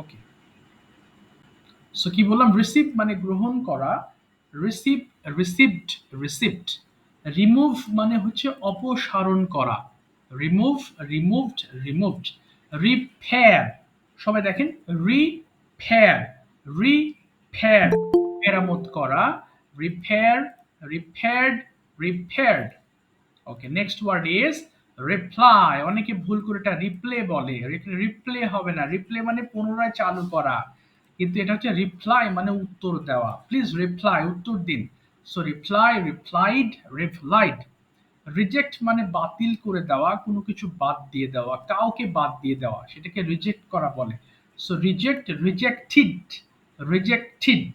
ওকে, so কি বললাম, receive মানে গ্রহণ করা, রিসিভ, রিসিভড, রিসিভড। রিমুভ মানে হচ্ছে অপসারণ করা, রিমুভ, রিমুভড, রিমুভড। রিপেয়ার, সবাই দেখেন, রিপেয়ার, রিপেয়ার, মেরামত করা, repair, repaired, repaired. Okay, next word is reply. অনেকে ভুল করে এটা রিপ্লে বলে, রিপ্লে হবে না, রিপ্লে মানে পুনরায় চালু করা, কিন্তু এটা হচ্ছে রিপ্লাই মানে উত্তর দেওয়া। প্লিজ রিপ্লাই, উত্তর দিন। So reply, replied, replied. Reject মানে বাতিল করে দেওয়া, কোনো কিছু বাদ দিয়ে দেওয়া, কাউকে বাদ দিয়ে দেওয়া, সেটাকে রিজেক্ট করা বলে। So reject, rejected, rejected.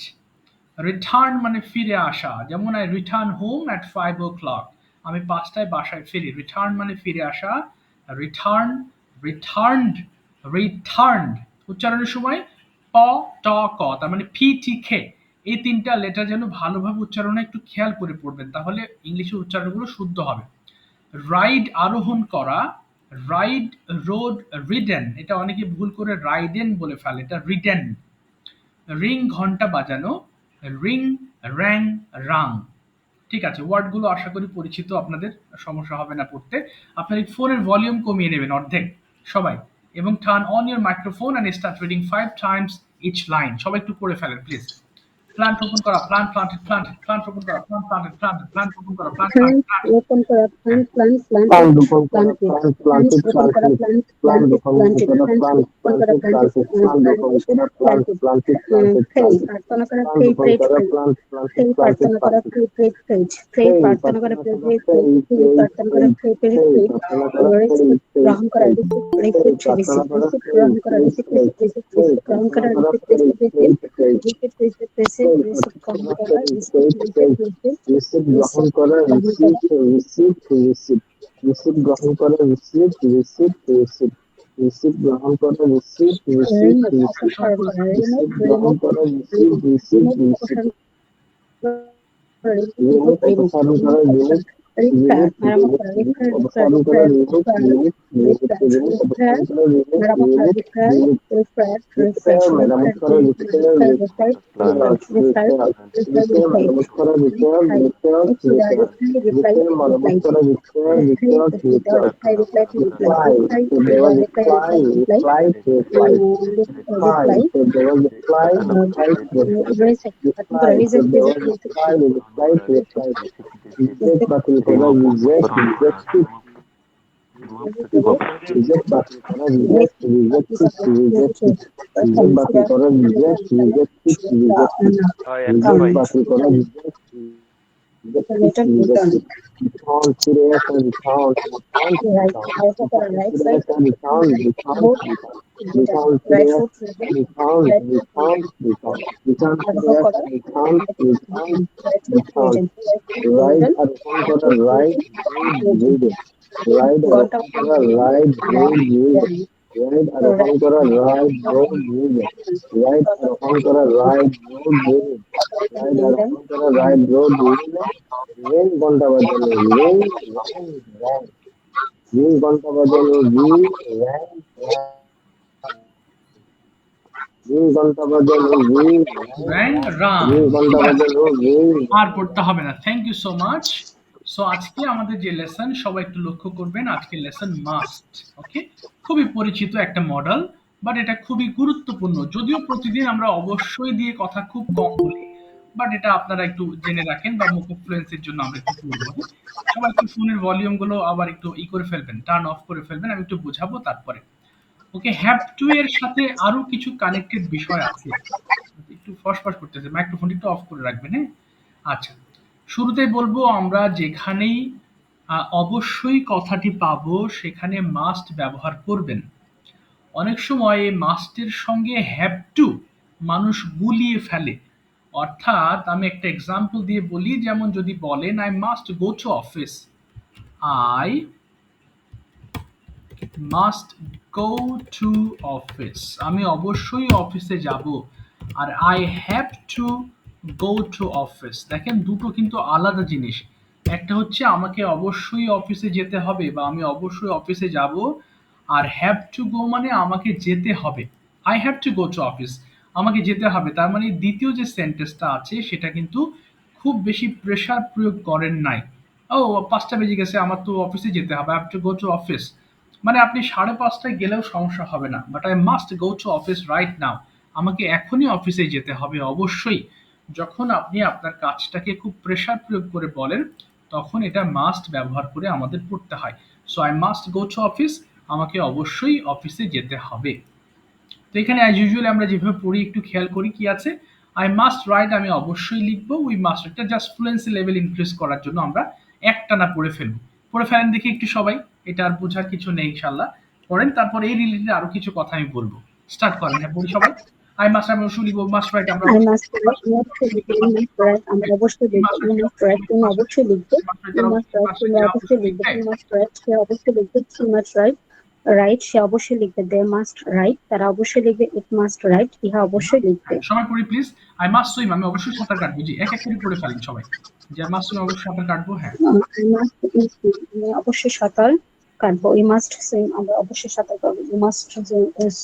Return মানে ফিরে আসা, যেমন I return home at 5 o'clock, আমি 5টায় বাসায় ফিরি। রিটার্ন মানে ফিরে আসা, রিটার্ন, রিটার্নড, রিটার্নড। উচ্চারণের সময় প, ট, ক, তার মানে ফি, টি, খে, এই তিনটা লেটার যেন ভালোভাবে উচ্চারণে একটু খেয়াল করে পড়বেন, তাহলে ইংলিশের উচ্চারণগুলো শুদ্ধ হবে। রাইড আরোহণ করা, রাইড, রোড, রিডেন, এটা অনেকে ভুল করে রাইডেন বলে ফেলে, এটা রিডেন। রিং ঘন্টা বাজানো, রিং, র্যাং, রাং। ঠিক আছে, ওয়ার্ডগুলো আশা করি পরিচিত আপনাদের, সমস্যা হবে না পড়তে। আপনার এই ফোনের ভলিউম কমিয়ে নেবেন অর্ধেক সবাই, এবং turn on your microphone and start reading 5 times each line. সবাই একটু পড়ে ফেলেন প্লিজ। প্ল্যান্ট রোপণ করা, প্ল্যান্ট প্লান্টেড, প্ল্যান্টেড, প্ল্যান্ট রোপণ করা, প্ল্যান্ট প্লান্টেড, প্ল্যান্টেড, প্ল্যান্ট রোপণ করা, plant planted, Plant planted. open kara হ্যাঁ, plant Plant planted open kara planted plant plant planted open kara planted plant plant planted open planted kara plant plant open kara planted planted planted plant open kara plant planted planted planted pray planted প্রার্থনা করা plant pray open pray kara pray plant planted pray planted প্রার্থনা করা planted pray pray pray pray pray প্রার্থনা করা প্রার্থনা pray করা pray pray pray pray pray প্রার্থনা pray করা pray pray pray pray প্রার্থনা করা pray receipt pray গ্রহণ করা pray receipt pray receipt প্রার্থনা receipt করা receipt pray গ্রহণ করা pray receipt pray receipt receipt pray receipt গ্রহণ প্রার্থনা করা করা receipt pray receipt pray receipt pray receipt receipt receipt pray receipt প্রার্থনা গ্রহণ করা করা pray receipt pray pray receipt receipt receipt গ্রহণ receipt করা গ্রহণ receipt করা receipt receipt receipt গ্রহণ করা receipt receipt receipt receipt গ্রহণ করা receipt receipt রিমুভ receipt অপসারণ করা রিমুভ receipt গ্রহণ রিমুভ করা receipt remove receipt remove receipt অপসারণ রিমুভ রিমুভ রিমুভ অপসারণ করা রিমুভ রিমুভ অপসারণ রিপেয়ার রিমুভ মেরামত রিমুভ করা রিমুভ রিপেয়ার রিপেয়ার অপসারণ করা repair remove remove remove repair remove repair অপসারণ করা রিমুভ মেরামত করা remove repair remove repair repair repair মেরামত রিপেয়ার করা repair repair repair repair repair repair repair repair মেরামত করা repair reply repair reply repair reply repair মেরামত রিপ্লাই করা repair repair repair reply reply reply reply to the reply reply to reply reply reply to the reply reply to reply reply to the reply reply to reply reject বাতিল করা reject rejected reject বাতিল করা reject rejected rejected reject বাতিল করা reject rejected rejected reject বাতিল করা reject Later return. return ফিরে আসা return return Right, return right foot on the right ফিরে side, আসা return return both return return. return ফিরে Right আসা foot return, return right foot return return return return. ফিরে আসা করা return return right foot return return, right foot ride return, আর phone করা ride read return. reading ride আর ঘন্টা phone করা ride read reading ride আর phone করা ride road reading ride আর phone করা ride road reading ride আর phone করা ride road reading ring ঘন্টা বাজানো ring rang rang ring ঘন্টা বাজানো ring rang rang ring ঘন্টা বাজানো ring rang র্যাং, rang রাং। ring ঘন্টা ঠিক আছে, বাজানো ring আর rang পড়তে হবে না, thank you so much. So আজকে আমাদের যে লেসন, সবাই একটু লক্ষ্য করবেন, আজকের লেসন মাস্ট। ওকে, খুবই পরিচিত একটা মডেল, বাট এটা খুবই গুরুত্বপূর্ণ, যদিও প্রতিদিন আমরা অবশ্যই দিয়ে কথা খুব কম বলি, বাট এটা আপনারা একটু জেনে রাখেন, বা মুখ ফ্লুয়েন্সির জন্য আমরা একটু বলবো। হ্যাঁ? সবাই একটু ফোনের ভলিউম গুলো আবার একটু করে ফেলবেন, টার্ন অফ করে ফেলবেন, আমি একটু বোঝাবো তারপরে। ওকে, হ্যাভ টু এর সাথে আরো কিছু কানেক্টেড বিষয় আছে। একটু ফসফস করতেছে, মাইক্রোফোনটা একটু অফ করে রাখবেন। হ্যাঁ, আচ্ছা, শুরুতেই বলবো, আমরা যেখানেই অবশ্যই কথাটি পাবো সেখানে মাস্ট ব্যবহার করবেন। অনেক সময় এই মাস্টের সঙ্গে হ্যাভ টু মানুষ গুলিয়ে ফেলে। অর্থাৎ আমি একটা এক্সাম্পল দিয়ে বলি, যেমন যদি বলেন I must go to office, I must go to office, আমি অবশ্যই অফিসে যাব। আর I have to go to office, দেখেন দুটো কিন্তু আলাদা জিনিস। একটা হচ্ছে আমাকে অবশ্যই অফিসে যেতে হবে বা আমি অবশ্যই অফিসে যাব, আর হ্যাভ টু গো মানে আমাকে যেতে হবে। I have to go to office, আমাকে যেতে হবে। তার মানে দ্বিতীয় যে সেন্টেন্সটা আছে সেটা কিন্তু খুব বেশি প্রেশার প্রয়োগ করেন নাই। ও 5টা বেজে গেছে, আমার তো অফিসে যেতে হবে, I have to go to office. মানে আপনি 5:30টায় গেলেও সমস্যা হবে না, but I must go to office right now, আমাকে এখনই অফিসে যেতে হবে অবশ্যই। যখন আপনি আপনার কাজটাকে খুব প্রেশার প্রয়োগ করে বলেন, তখন এটা মাস্ট ব্যবহার করে আমাদের পড়তে হয়। So I must go to office, আমাকে অবশ্যই অফিসে যেতে হবে। তো এখানে অ্যাজ ইউজুয়ালি আমরা যেভাবে পড়ি একটু খেয়াল করি কি আছে। আই মাস্ট রাইট, আমি অবশ্যই লিখবো। উই মাস্ট, এটা জাস্ট ফ্লুয়েন্সি লেভেল ইনক্রিজ করার জন্য আমরা একটানা পড়ে ফেলবো। পড়ে ফেলেন দেখি একটু সবাই, এটা আর বোঝার কিছু নেই ইনশাল্লাহ। পড়েন, তারপর এই রিলেটেড আরো কিছু কথা আমি বলবো। স্টার্ট করেন, হ্যাঁ পড়ি সবাই। আই মাস্ট, আমি অবশ্যই লিখবো। মাস্ট রাইট, আমরা I must write, you must write, you must write, আমরা অবশ্যই লিখবো, you must write, তুমি অবশ্যই লিখবে, you must write, তুমি অবশ্যই লিখবে, you must write, সে অবশ্যই লিখবে, she must write, write, সে অবশ্যই লিখবে, they must write, তারা অবশ্যই লিখবে, it must write, ইহা অবশ্যই লিখবে। সবাই পড়ি প্লিজ। আই মাস্ট সুইম, আমি অবশ্যই সাঁতার কাটবো। জি, এক এক করে পড়ে ফেলেন সবাই। যে আই মাস্ট সুইম, অবশ্যই সাঁতার কাটবো। হ্যাঁ, I must swim, আমি অবশ্যই সাঁতার কাটবো, you must swim, আমরা অবশ্যই সাঁতার কাটবো, you must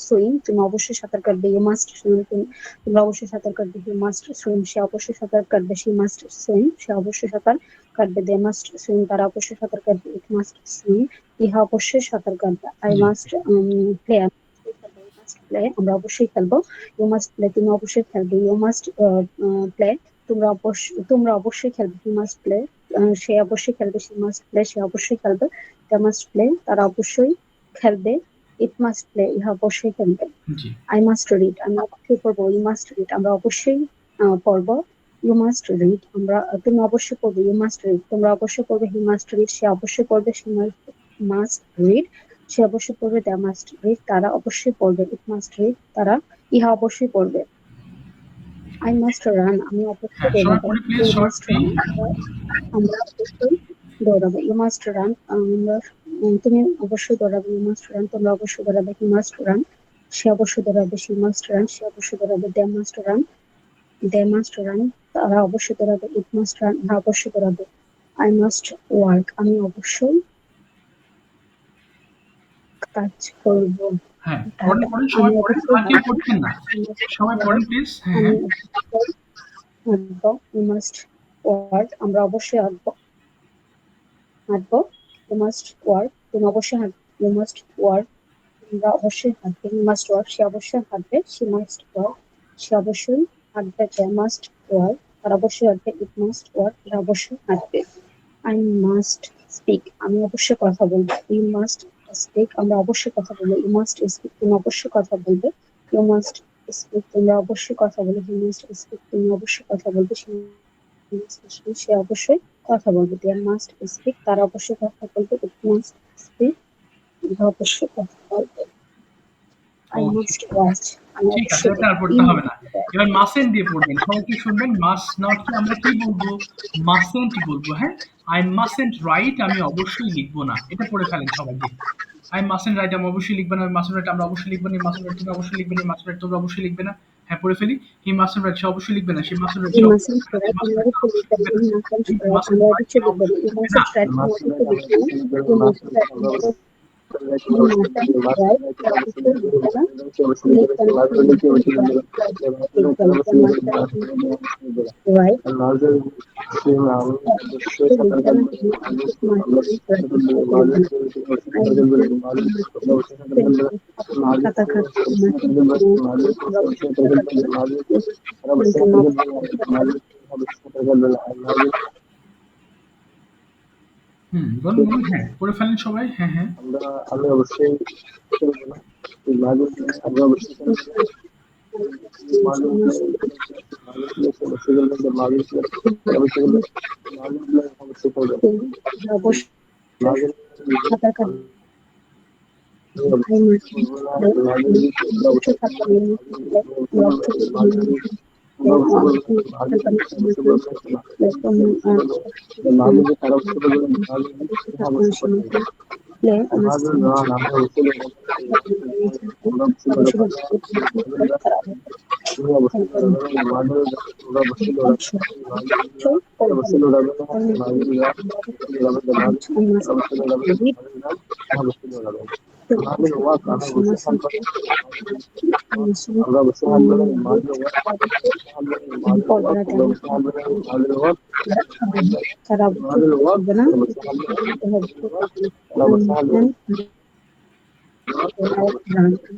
swim, তুমি অবশ্যই সাঁতার কাটবে, you must swim, তোমরা অবশ্যই সাঁতার কাটবে, you must swim, সে অবশ্যই সাঁতার কাটবে, she must swim, সে অবশ্যই সাঁতার কাটবে, they must swim, তারা অবশ্যই সাঁতার কাটবে, it must swim, ইহা অবশ্যই সাঁতার কাটবে। I G. must play, you must play, আমরা অবশ্যই খেলবো, you must play, তুমি অবশ্যই খেলবে, you must play, তোমরা অবশ্যই খেলবে, you must play, সে অবশ্যই খেলবে, she must play, সে অবশ্যই খেলবে, they must play, তারা অবশ্যই খেলবে, it must play, ইহা অবশ্যই খেলবে। জি। I must read, আমি অবশ্যই পড়বো, you must read, আমরা অবশ্যই পড়বো, you must read, তুমি অবশ্যই পড়বে, you must read, তোমরা অবশ্যই পড়বে, he must read, সে অবশ্যই পড়বে, she must read, সে অবশ্যই পড়বে, they must read, তারা অবশ্যই পড়বে, it must read, তারা ইহা অবশ্যই পড়বে। I must run, আমি অবশ্যই হ্যাঁ, সবাই দৌড়াবো, পড়ি প্লিজ, you সবাই must পড়ি। run, আমরা অবশ্যই দৌড়াবো, you must run, তুমি অবশ্যই দৌড়াবে, you must run, তোমরা অবশ্যই দৌড়াবে, he must run, সে অবশ্যই দৌড়াবে, she must run, সে অবশ্যই দৌড়াবে, they must run, তারা অবশ্যই দৌড়াবে, it must run, ইহা অবশ্যই দৌড়াবে। I must work, আমি অবশ্যই কাজ করব, হ্যাঁ, পড়েন পড়েন, আমি সবাই পড়েন, অবশ্যই আর কেউ পড়ছেন না। সবাই পড়েন প্লিজ। হ্যাঁ আমি হ্যাঁ। অবশ্যই আঁকবো, you must work, আমরা অবশ্যই আঁকবো, you must work, তুমি অবশ্যই হাঁটবে, you must work, তোমরা অবশ্যই হাঁটবে, you must work, সে অবশ্যই হাঁটবে, she must work, সে অবশ্যই হাঁটবে, they must work, তারা অবশ্যই হাঁটবে, it must work, এরা অবশ্যই হাঁটবে। I must speak, আমি অবশ্যই কথা বলবো, you must speak, আমরা অবশ্যই কথা বলবো, you must speak, তুমি অবশ্যই কথা বলবে, you must speak, তোমরা অবশ্যই কথা বলবে, you must speak, তুমি অবশ্যই কথা বলবে, সে অবশ্যই কথা বলবে, they must speak, তারা অবশ্যই কথা বলবে, it must speak, এরা অবশ্যই কথা বলবে। I ওকে, must watch, আমি ঠিক আছে, অবশ্যই এটা আর দেখবো, পড়তে you হবে must না। watch, এবার মাসেন্ট দিয়ে পড়বেন, সবাই কি শুনবেন। মাস নট কি আমরা কি বলবো, মাসেন্ট বলবো। হ্যাঁ, আই মাসেন্ট রাইট, আমি অবশ্যই লিখবো না। এটা পড়ে ফেলেন সবাই দিয়ে। আই মাসেন্ট রাইট, আমি অবশ্যই লিখবে না। মাসেন্ট রাইট, আমরা অবশ্যই লিখবো না। মাসেন্ট রাইট, তুমি অবশ্যই লিখবে না। মাসেন্ট রাইট, তোমরা অবশ্যই লিখবে না। হ্যাঁ, পড়ে ফেলি। হি মাসেন্ট রাইট, সে অবশ্যই লিখবে না। সে মাসেন্ট রাইট, you সে অবশ্যই mustn't লিখবে না। write, সে মাসেন্ট আমরা রাইট, অবশ্যই লিখবে লিখবো, না। you mustn't he write, mustn't আমরা রাইট, অবশ্যই সে লিখবো, অবশ্যই you লিখবে না। mustn't write, আমরা অবশ্যই লিখবো, you mustn't write, you mustn't write, অবশ্যই লিখবে না, লিখবে না, you mustn't write, লিখবে না, you mustn't write, অবশ্যই লিখবে না, you mustn't write, লিখবে না। I mustn't সাঁতার কাটতে, you mustn't আমরা অবশ্যই সাঁতার কাটবো না, হুম, বলুন বলুন। হ্যাঁ, পড়ে ফেলেন সবাই। হ্যাঁ হ্যাঁ। আমি অবশ্যই খেলবো না। আমরা অবশ্যই খেলবো না। অবশ্যই সাঁতার কাটবো, I mustn't play, অবশ্যই সাঁতার, you mustn't play, আমরা অবশ্যই মাদের ওয়াক আমি অবশ্যই থাকবো আমরা অবশ্যই থাকবো মাদের ওয়াক মাদের ওয়াক আমরা অবশ্যই থাকবো মাদের ওয়াক তারা মাদের ওয়াক হবে না অবশ্যই থাকবো আমরা অবশ্যই থাকবো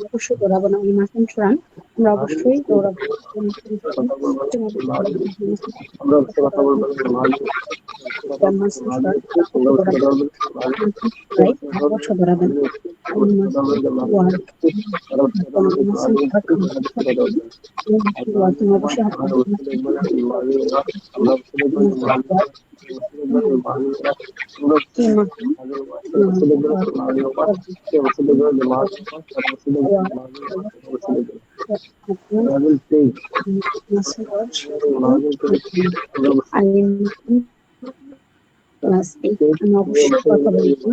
অবশ্যই দৌড়াবো না উই মাস্টন্ট রান আমরা অবশ্যই দৌড়াবো কথা বলবো আমরা অবশ্যই কথা বলবো মাদের আমরা অবশ্যই কথা বলবো অবশ্যই দৌড়াবেন তুমি অবশ্যই আমি অবশ্যই কথা বলবো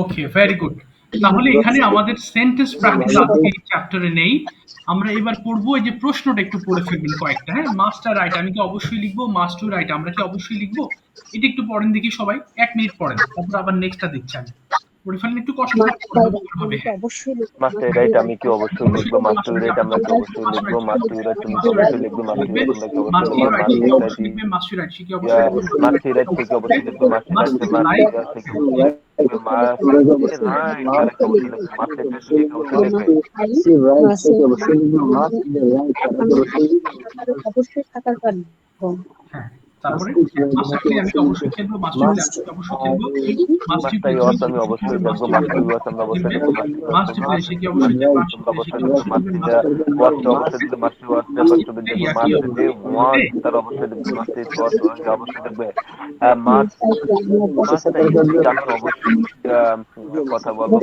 ওকে, ভেরি গুড। তাহলে এখানে আমাদের সেন্টেন্স প্র্যাকটিস আজকে এই চ্যাপ্টারে নেই। আমরা এবার পড়বো এই যে প্রশ্নটা একটু পড়ে ফেলবেন কয়েকটা। হ্যাঁ, মাস্টার রাইট আমি কি অবশ্যই লিখবো, মাস্ট টু রাইট আমরা কি অবশ্যই লিখবো, এটা একটু পড়েন দেখি সবাই, 1 মিনিট পড়েন, তারপর আবার নেক্সটটা দিচ্ছি আমি। পড়ে ফেলেন একটু কষ্ট করে হবে। হ্যাঁ, অবশ্যই মাস্টার রাইট আমি কি অবশ্যই লিখবো, মাস্টার রাইট আমরা কি অবশ্যই লিখবো, মাস্টার রাইট তুমি কি অবশ্যই লিখবো, মাস্টার রাইট তোমরা কি অবশ্যই লিখবো, মাস্টার রাইট মাস্টার রাইট সে কি অবশ্যই লিখবে, মাস্টার রাইট থেকে অবশ্যই লিখবো, মাস্টার রাইট থেকে মাস্টার রাইট থেকে অবশ্যই লিখবো, মাস্টার রাইট তারা কি অবশ্যই লিখবো, মাস্টার রাইট থেকে অবশ্যই লিখবে। অবশ্যই থাকার কারণ হ্যাঁ, তারপরে মাস্টারকে আমি কি অবশ্যই খেলবো, মাস্টার আমি কি অবশ্যই খেলবো, মাস্টার ওয়াস আমি অবশ্যই লিখবো, মাস্টার ওয়াস আমরা অবশ্যই লিখবো, মাস্টার প্লে সে কি অবশ্যই লিখবে, তোমরা অবশ্যই লিখবো, মাস্টার ওয়াসটা অবশ্যই লিখবে, মাস্টার ওয়াসটা অবশ্যই লিখবে, মাস্টার ডে ওয়াস তারা অবশ্যই লিখবে, মাস্টার ওয়াস অবশ্যই লিখবে, মাস্টার আমি অবশ্যই কথা বলবো,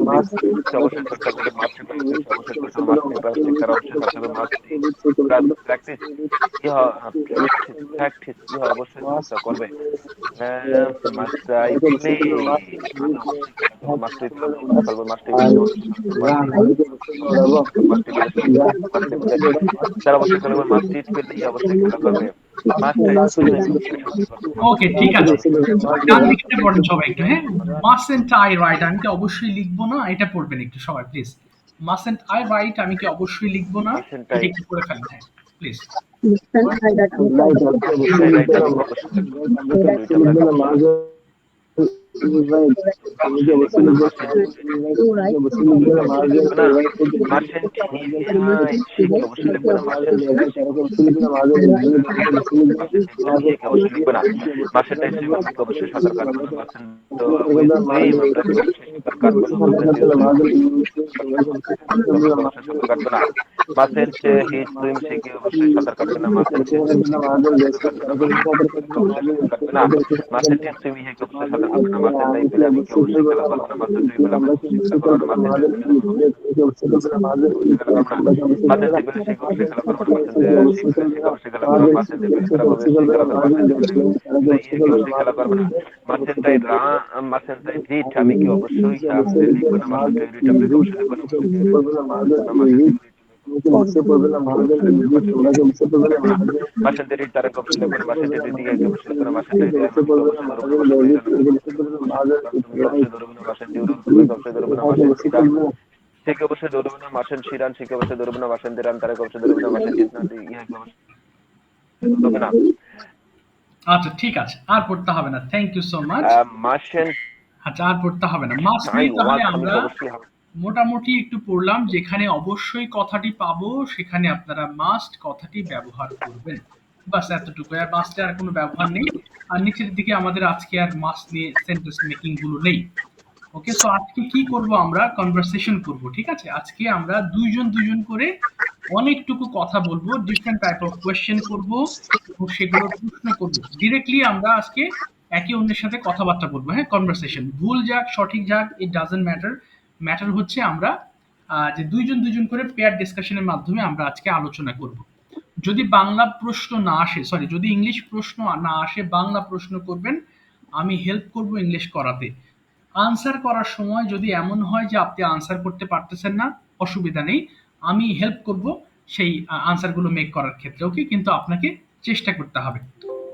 মাস্টার আমরা অবশ্যই কথা বলো, মাস্টার কি অবশ্যই কথা বলবে, প্র্যাকটিস অবশ্যই করবে, তারা অবশ্যই খেলা করবে, মাস্টার পেলেই অবশ্যই খেলা করবে, ওকে ঠিক আছে, ডান দিকে পড়েন সবাই একটু। হ্যাঁ, মাস্টন্ট আই রাইট আমি কি অবশ্যই লিখবো না, এটা পড়বেন একটু সবাই প্লিজ। মাস্টন্ট আই রাইট আমি কি অবশ্যই লিখবো না, এটা একটু পড়ে ফেলেন। হ্যাঁ প্লিজ। সাঁতার কাটবে না, আমি কি অবশ্যই লিখবো না, মাসের তারা কবসলে করে মাসের দিকে কবসলে করে মাসের থেকে অবশ্যই ধরবে না, মাসেন শিরান থেকে অবশ্যই ধরবে না, মাসেন দিরান তারা অবশ্যই ধরবে না, মাসেন জিতনা ধরবে না। আচ্ছা ঠিক আছে, আর পড়তে হবে না, থ্যাংক ইউ সো মাচ। মাসেন আচ্ছা আর পড়তে হবে না, মাস নিয়ে তাহলে আমরা মোটামুটি একটু পড়লাম, যেখানে অবশ্যই কথাটি পাবো সেখানে আপনারা মাস্ট কথাটি ব্যবহার করবেন, বাস এতটুকু, আর মাস্টে আর কোনো ব্যবহার নেই। আর নিচের দিকে আমাদের আজকে আর মাস্ট নিয়ে সেন্টেন্স মেকিং গুলো নেই। ওকে, সো আজকে কি করব, আমরা কনভারসেশন করব, ঠিক আছে। আজকে আমরা দুইজন করে অনেকটুকু কথা বলবো, ডিফারেন্ট টাইপ অফ কোয়েশ্চেন করব এবং সেগুলোর প্রশ্ন করব। ডিরেক্টলি আমরা আজকে একে অন্যের সাথে কথাবার্তা বলবো, হ্যাঁ, কনভারসেশন। ভুল যাক সঠিক যাক ইট ডাজন্ট ম্যাটার, ম্যাটার হচ্ছে আমরা যে দুইজন দুইজন করে পেয়ার ডিসকাশনের মাধ্যমে আমরা আজকে আলোচনা করব। যদি বাংলা প্রশ্ন না আসে, সরি, যদি ইংলিশ প্রশ্ন না আসে, বাংলা প্রশ্ন করবেন, আমি হেল্প করব ইংলিশ করাতে। আনসার করার সময় যদি এমন হয় যে আপনি আনসার করতে পারতেছেন না, অসুবিধা নেই, আমি হেল্প করব সেই আনসারগুলো মেক করার ক্ষেত্রে, ওকে? কিন্তু আপনাকে চেষ্টা করতে হবে।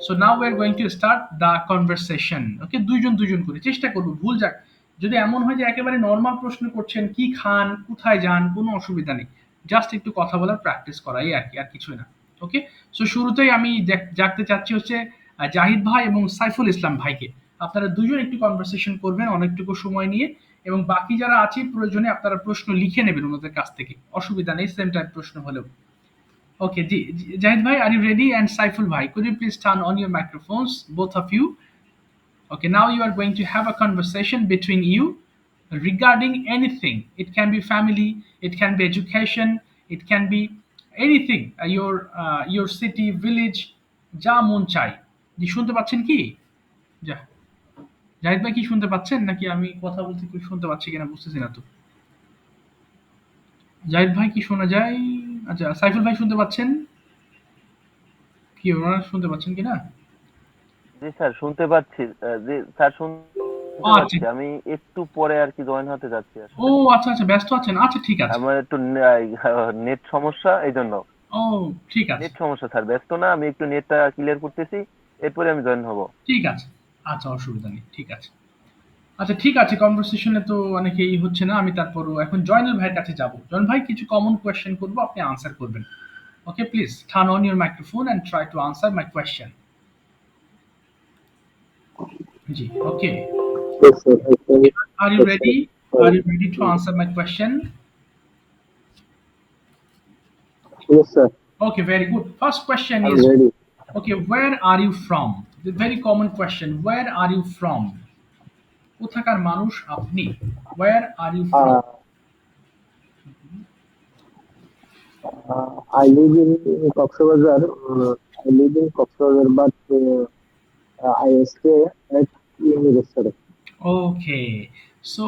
So now we are going to start the conversation, okay? দুইজন দুইজন করে চেষ্টা করব, ভুল যাক। যদি এমন হয় যে একেবারে নর্মাল প্রশ্ন করছেন, কি খান, কোথায় যান, কোনো অসুবিধা নেই, জাস্ট একটু কথা বলার প্র্যাকটিস করা, এই আর কি, আর কিছুই না। ওকে, সো শুরুতেই আমি জানতে চাচ্ছি হচ্ছে জাহিদ ভাই এবং সাইফুল ইসলাম ভাইকে। আপনারা দুজন একটু কনভারসেশন করবেন অনেকটুকু সময় নিয়ে, এবং বাকি যারা আছে প্রয়োজনে আপনারা প্রশ্ন লিখে নেবেন ওনাদের কাছ থেকে, অসুবিধা নেই, সেম টাইপ প্রশ্ন হলেও। ওকে, জি, জাহিদ ভাই, are you ready? And Saiful ভাই, could you please turn on your microphones, both of you? Okay, now you are going to have a conversation between you regarding anything. It can be family, it can be education, it can be anything, your city, village, যা মন চাই। জি, শুনতে পাচ্ছেন কি? যা, জাহিদ ভাই কি শুনতে পাচ্ছেন, নাকি আমি কথা বলতে কি শুনতে পাচ্ছি কিনা বুঝতেছি না তো। জাহিদ ভাই কি শোনা যায়? আচ্ছা, সাইফুল ভাই শুনতে পাচ্ছেন কি? ওনারা শুনতে পাচ্ছেন কিনা? জি স্যার, শুনতে পাচ্ছি। জি স্যার, ও শুনতে আচ্ছা। পাচ্ছি। আমি একটু পরে আর কি জয়েন হতে যাচ্ছি ও আসলে। আচ্ছা আচ্ছা, ব্যস্ত আছেন, আচ্ছা ঠিক আছে। আমার একটু নেট সমস্যা, এই জন্য। ও ঠিক আছে। নেট সমস্যা স্যার, ব্যস্ত না, আমি একটু নেটটা ক্লিয়ার করতেছি, এরপরে আমি জয়েন হব। ঠিক আছে, আচ্ছা, অসুবিধা নেই, ঠিক আছে। আচ্ছা ঠিক আছে, কনভারসেশনে তো অনেকেই হচ্ছে না, আমি তারপরও এখন জয়নুল ভাইয়ের কাছে যাব। জয়নুল ভাই, কিছু কমন কোয়েশ্চেন করবো, আপনি আনসার করবেন। Okay, please turn on your microphone and try to answer my question. জি, okay. Yes, sir. Okay. Are you Yes, sir. ready? Are Sorry. you ready to answer my question? Yes, sir. Okay, very good. First question I'm is, ready. okay, where are you from? The very common question, where are you from? কোথাকার মানুষ আপনি? Where are you from? Uh, I live in Coxbazar. I live in Coxbazar, but I stay at University. Okay. So,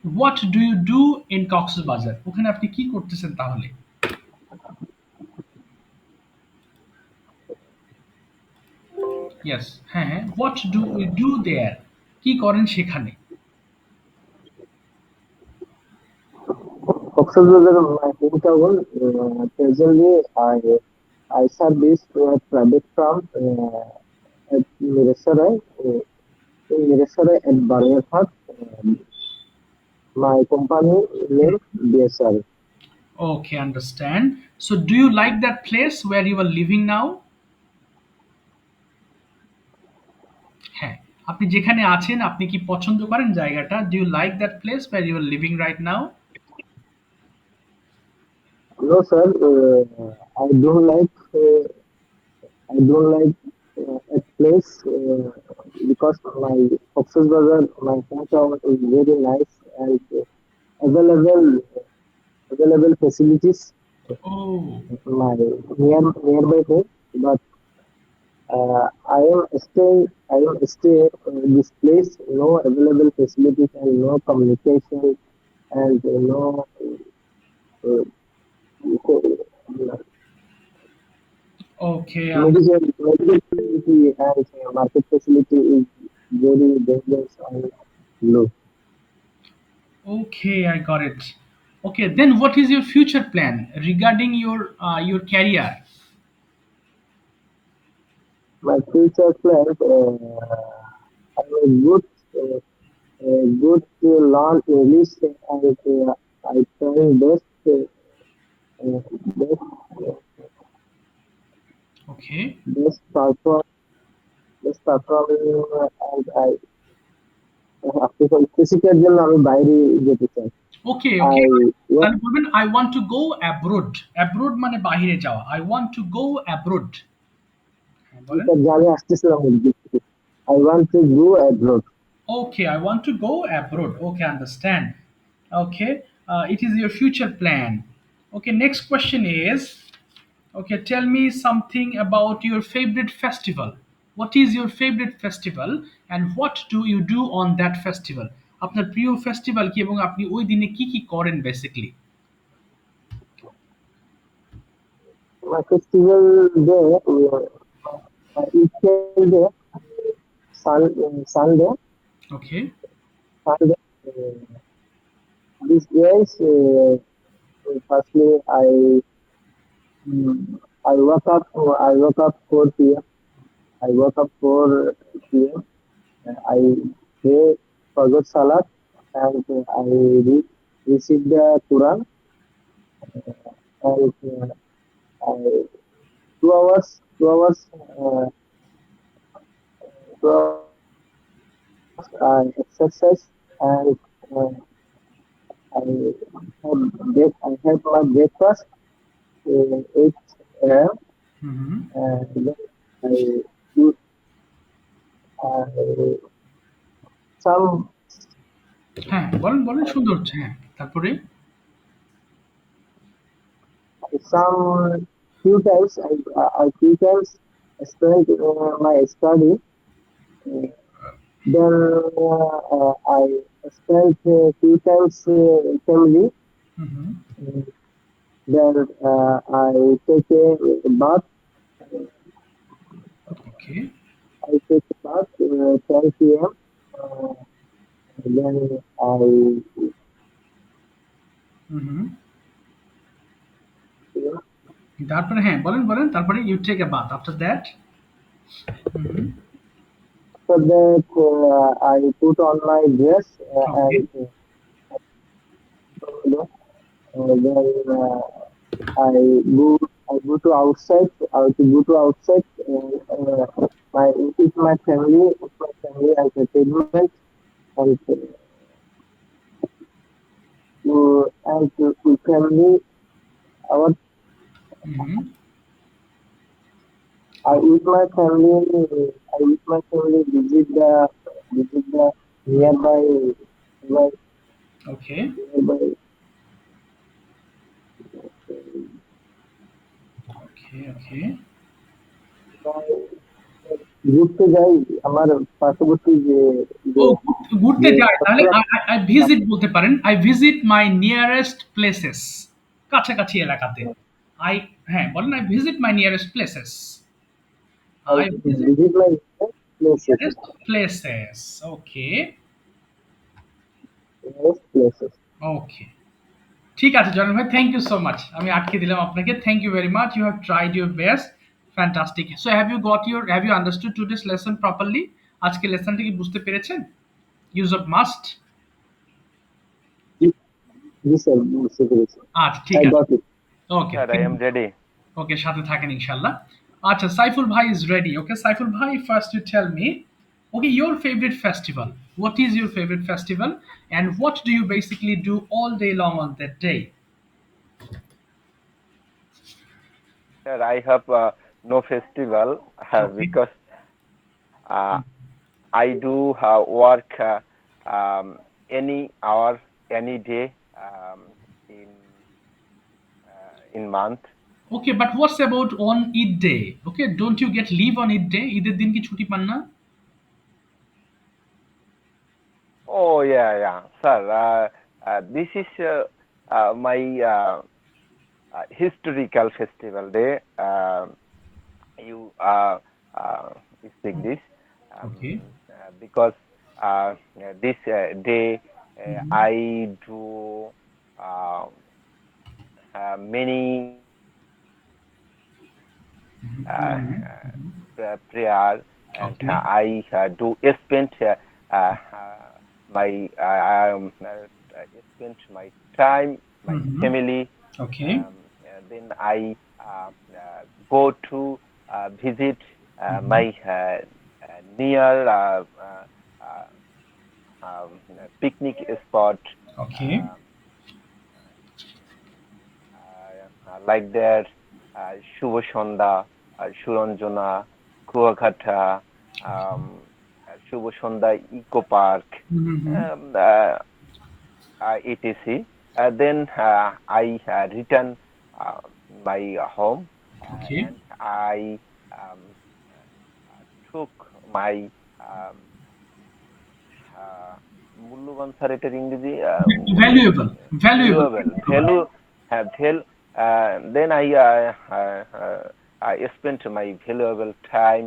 what do you do in Cox's Bazar? ওখানে আপনি কি করতেছেন তাহলে? Yes, হ্যাঁ হ্যাঁ। What do you do there? কি করেন সেখানে? Coxbazar, my hometown. Presently, I service to a private firm at Mirasarai. In Mirasarai at Barayarhat. My company name BSR. Okay, understand. So, do you like that place where you are living now? হ্যাঁ, আপনি যেখানে আছেন আপনি কি পছন্দ করেন জায়গাটা? Do you like that place where you are living right now? No, sir. I don't like. I don't like a place because my Cox's Bazar, my hometown is very nice and available available facilities Oh, my nearby home. But I am stay this place, no available facilities and no communication and no uh, okay, medical facility and market facility is very dangerous and low. okay, I got it. Okay, then what is your future plan regarding your career? My future plans, I will good to learn English and I try best Okay, best perform best perform and I কৃষিকার জন্য আমি বাইরে যেতে চাই। okay, I okay. work তাহলে বলবেন I want to go abroad. Abroad মানে বাহিরে যাওয়া। I want to go abroad. হ্যাঁ, বলেন। এটা জানে আসতেছিলাম I want to go abroad. Okay, I want to go abroad. Okay, understand. Okay, it is your future plan. Okay, next question is, okay, tell me something about your favorite festival. What is your favorite festival and what do you do on that festival? আপনার প্রিয় festival কি এবং আপনি ওই দিনে কি কি করেন basically? My festival day, each day, Sunday, okay, Sunday. These days, firstly, I woke up. I woke up 4 p.m. I woke up 4 p.m. I pray Fajr Salat and I received the Quran and I 2 hours, 2 hours, 2 hours I exercise and I I had my breakfast 8 a.m. Hmm, and then I do uh, some হ্যাঁ বলেন বলেন, সুন্দর হচ্ছে, হ্যাঁ তারপরে? some few times I few times spent my study. Then I spent few times family. Hmm, Then I take a bath. Okay, I take a bath 10 p.m. Then I hmm, you know, তারপরে হ্যাঁ বলেন বলেন, তারপরে you take a bath after that? Hmm, after that I put on my dress okay, and you know, then I go I go to outside. I to go to outside. My with my family entertainment and to family. Our hmm, I with my family. I with my family visit the nearby okay, nearby ওকে, ওকে। ঘুরতে যাই আমার পার্শ্ববর্তী যে ও যে ঘুরতে যে যায় তাহলে ছোট্ট আই ভিজিট বলতে পারেন। I visit my nearest places, কাছাকাছি এলাকাতে। আই হ্যাঁ, বলেন I visit my nearest places. I I visit visit my places, nearest places. Okay, nearest places. ওকে। ঠিক আছে জয়নাল ভাই, থ্যাংক ইউ সো মাচ। আমি আটকে দিলাম আপনাকে। Thank you very much. You have tried your best. Fantastic. So have you understood today's lesson properly? আজকে লেসনটা কি বুঝতে পেরেছেন? Use of must. This বুঝতে পেরেছি। আচ্ছা ঠিক I আছে। got it. Okay, Sir, I am ready. ওকে, সাথে থাকেন ইনশাল্লাহ। আচ্ছা, সাইফুল ভাই ইজ রেডি। ওকে সাইফুল ভাই, first you tell me, okay your favourite festival, what is your favourite festival and what do you basically do all day long on that day? Sir, I have no festival okay, because uh, I do work any hour, any day in month. Okay, but what's about on Eid day? Okay, don't you get leave on Eid day? ঈদের দিন কি ছুটি পান না? Oh yeah, yeah, sir. This is my historical festival day. You speak this okay, because this day I do uh, many prayer and okay, I do spend uh, spend my time, my family. Okay, Then I go to visit my near picnic spot okay, uh, like that, Shubho Sandhya, Suranjana, Kuakata, um, Shubho Sandhya eco park, um, uh, etc. Then I return my home okay, and I um, took my um, uh, মূল্যবান sir এটার ইংরেজি Valuable, valuable. valuable value val then I spent my valuable time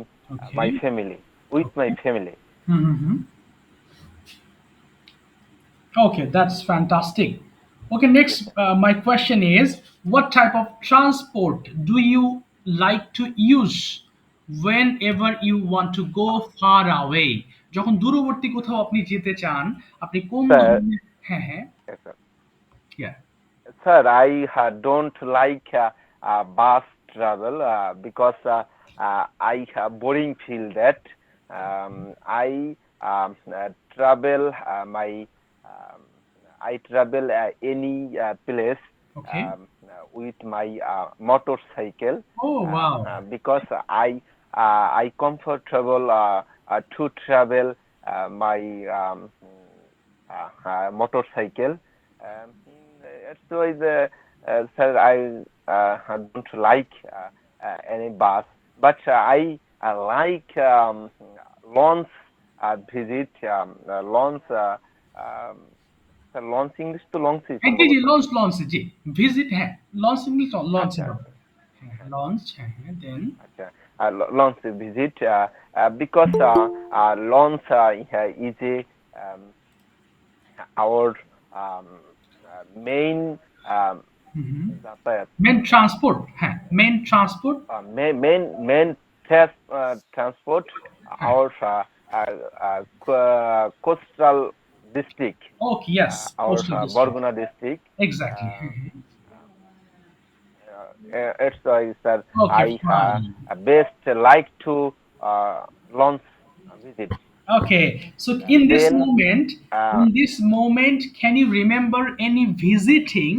my Okay. family with my Okay. family. Mm-hmm. Okay, that's fantastic. Okay, Yes, next, sir. my question is, what type of transport do you like to use whenever you want to go far away? যখন দূরবর্তী কোথাও আপনি যেতে চান, আপনি কোন Sir, ধরনের, হ্যাঁ হ্যাঁ, yes, sir. yeah, Sir, I don't like bus travel because I boring feel that I travel um, I travel any place okay. with my motorcycle Oh wow, because I comfortable to travel my motorcycle. That's why sir, I don't like any bus, but I like launch visit launch launch English to launch জি জি, সম্ভবত launch launch জি, visit, হ্যাঁ, launch English লঞ্চে আচ্ছা হবে, আচ্ছা হ্যাঁ launch, হ্যাঁ হ্যাঁ, দেন, আচ্ছা launch visit because launch is a our main um, যাতায়াত মেন ট্রান্সপোর্ট, হ্যাঁ মেন ট্রান্সপোর্ট, main transport হ্যাঁ, our coastal district, okay, yes, our coastal district, Barguna district. Exactly, Uh, হ্যাঁ হ্যাঁ, it's why sir okay I fine. best like to launch visit. Okay, so Then in this moment, can you remember any visiting?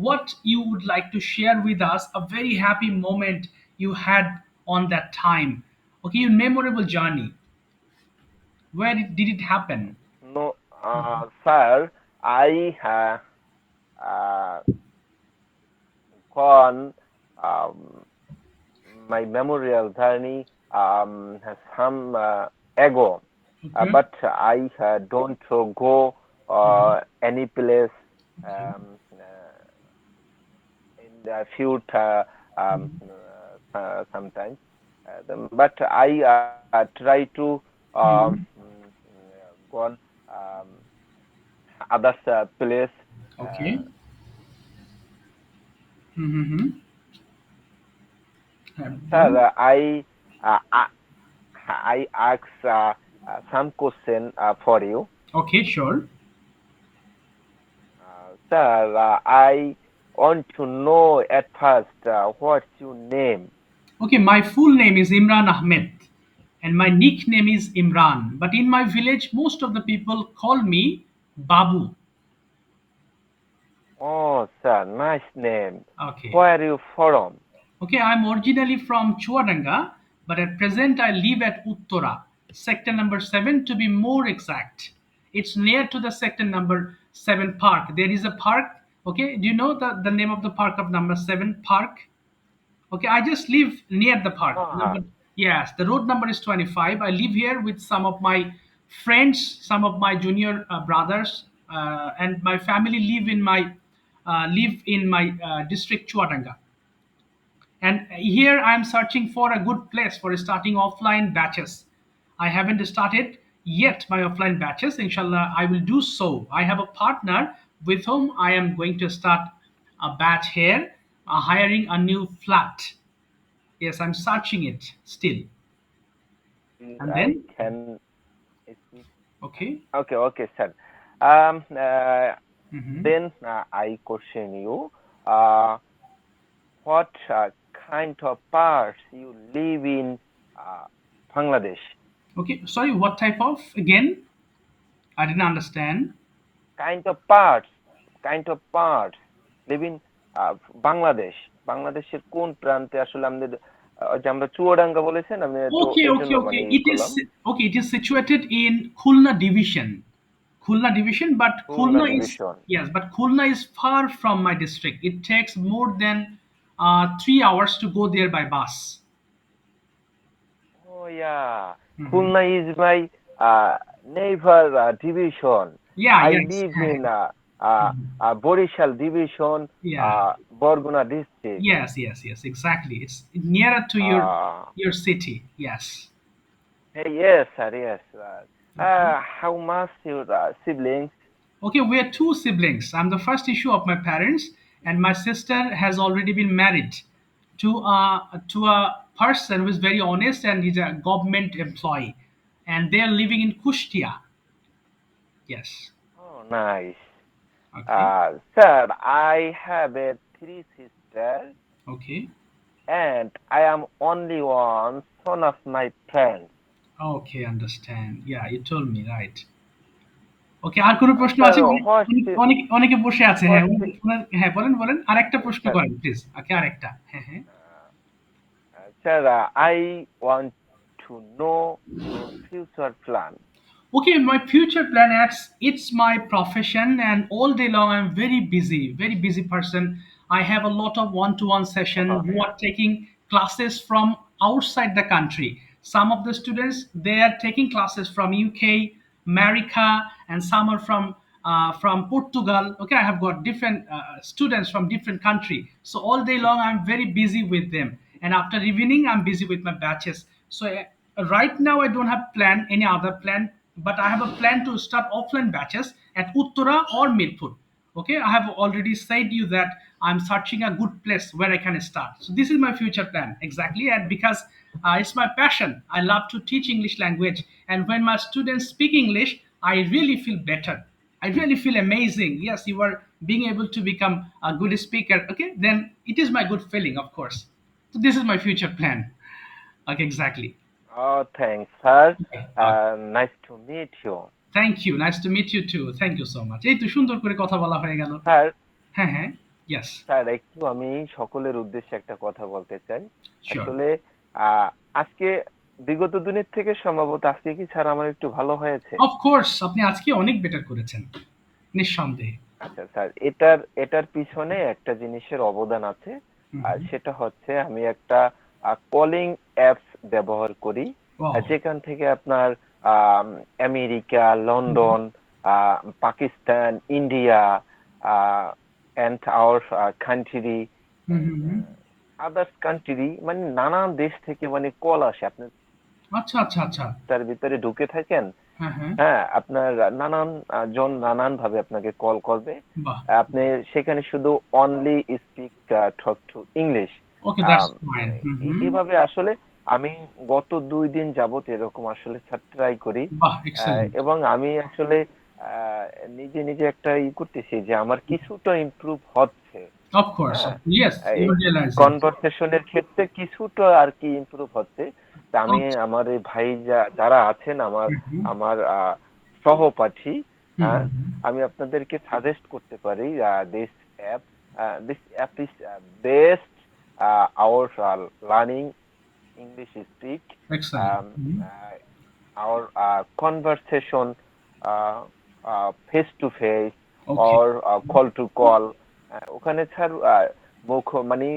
What you would like to share with us? A very happy moment you had on that time. Okay, your memorable journey. Where did it happen? no sir I uh, gone um, my memorial journey some ago, Okay. but I don't go Mhm. any place Okay. in the future sometimes. But I try to Mhm. go on other place. Uh, Okay. Mm-hmm. Then, Sir, I ask some question for you. okay, sure. Sir, I want to know at first what's your name? Okay, my full name is Imran Ahmed and my nickname is Imran. But in my village, most of the people call me Babu. Oh, sir, nice name. Okay. Where are you from? Okay, I'm originally from Chuadanga, but at present I live at Uttora, sector number 7 to be more exact. It's near to the sector number 7 park. There is a park. Okay, do you know the name of the park of number 7 park? Okay, I just live near the park. Ah, Yes, the road number is 25. I live here with some of my friends, some of my junior brothers, and my family live in my district Chuatanga. And here I'm searching for a good place for starting offline batches. I haven't started yet my offline batches. Inshallah, I will do so. I have a partner with whom I am going to start a batch here, hiring a new flat. Yes, I'm searching it still. And I then, can speak. okay. Okay, okay, sir. Um, uh, Mhm. then I question you. Uh, what kind of parts you live in uh, Bangladesh? Okay, sorry, what type of, again? I didn't understand. Kind of parts, kind of parts live in Bangladesh বাংলাদেশের কোন প্রান্তে আসলে আমাদের ওই যে আমরা চুয়াডাঙ্গা বলেছেন আমি তো Okay, এই okay, জন্য মানে okay. ই করলাম It is situated in Khulna division. Khulna division, but Khulna Khulna is, division yes, but Khulna is far from my district. It takes more than 3 hours to go there by bus. Oh yeah, Mhm. Khulna is my neighbor division. Yeah, I yes. live হ্যাঁ, in mhm. Borishal division, Yeah. Borguna district. Yes, yes, yes, exactly. It's nearer to Uh, your city. Yes. yes, sir, yes. Okay. How much your siblings? Okay, we are two siblings. I'm the first issue of my parents, and my sister has already been married to a person who is very honest and he's a government employee, and they are living in Kushtia. Yes. Oh, nice. Okay. Sir, I have three sisters, Okay. and I am only one son of my friends. Okay. Understand. Yeah, you told me right. ওকে, আর কোনো প্রশ্ন Sir, আছে? what, অনেকে বসে আছে। হ্যাঁ, what, হ্যাঁ, বলেন, বলেন। আরেকটা প্রশ্ন sir, করেন প্লিজ। ওকে, আরেকটা। হ্যাঁ, হ্যাঁ। sir, I want to know your future plan. Okay, my future plan, it's my profession, and all day long I'm very busy person. I have a lot of one-to-one session who are taking classes from outside the country. Some of the students, they are taking classes from UK, America, and some are from Portugal. Okay, I have got different students from different country. So all day long I'm very busy with them, and after evening I'm busy with my batches. So right now I don't have plan any other plan, but I have a plan to start offline batches at Uttara or Mirpur. Okay, I have already said you that I'm searching a good place where I can start. So this is my future plan exactly, and because it's my passion, I love to teach English language, and when my students speak English, I really feel better. I really feel amazing. Yes, you are being able to become a good speaker. Okay, then it is my good feeling, of course. So this is my future plan. Okay, exactly. Oh, thanks, sir. Okay. Nice to meet you. Thank you, nice to meet you too, thank you so much. এই তো সুন্দর করে কথা বলা হয়ে গেল। Sir, হ্যাঁ, হ্যাঁ, ইয়েস, স্যার একটু আমি সকলের উদ্দেশ্যে একটা কথা বলতে চাই। শিওর। আসলে আজকে বিগত দিনের থেকে সম্ভবত আজকে কি স্যার আমার একটু ভালো হয়েছে? অফকোর্স আপনি আজকে অনেক বেটার করেছেন, নিঃসন্দেহে। আচ্ছা স্যার, এটার এটার পিছনে একটা জিনিসের অবদান আছে। হুম, আর হুম। সেটা হচ্ছে আমি একটা কলিং অ্যাপস ব্যবহার করি, ওয়াও। যেখান থেকে আপনার America, London, Pakistan, India, and our country, hmm, hmm, hmm. Others country, মানে নানান দেশ থেকে মানে কল আসে। আপনি আচ্ছা, আচ্ছা, আচ্ছা। তার ভিতরে ঢুকে থাকেন, হ্যাঁ, হ্যাঁ। হ্যাঁ, আপনার নানান জন নানান ভাবে আপনাকে কল করবে। বাহ। আপনি সেখানে শুধু only speak talk to English. Okay, that's fine. Hmm, hmm. এভাবে আসলে আমি গত 2 দিন যাবত এরকম আসলে ট্রাই করি। বাহ, এক্সেলেন্ট। এবং আমি আসলে আহ, নিজে নিজে একটা করতেছি যে আমার কিছুটা ইমপ্রুভ হচ্ছে। অফকোর্স, হ্যাঁ, ইয়েস, এই ইউ রিয়ালাইজিং। কনভারসেশনের ক্ষেত্রে কিছুটা আর কি ইমপ্রুভ হচ্ছে। তা আমি আমার এই ভাই যারা আছেন, আমার হুম, হুম, আমার সহপাঠী, হুম, হ্যাঁ, হুম, হুম। আমি আপনাদেরকে সাজেস্ট করতে পারি this app. This app is best our learning English speak, excellent. Hmm. our conversation face to face okay. or call to call। ওখানে স্যার মুখ মানে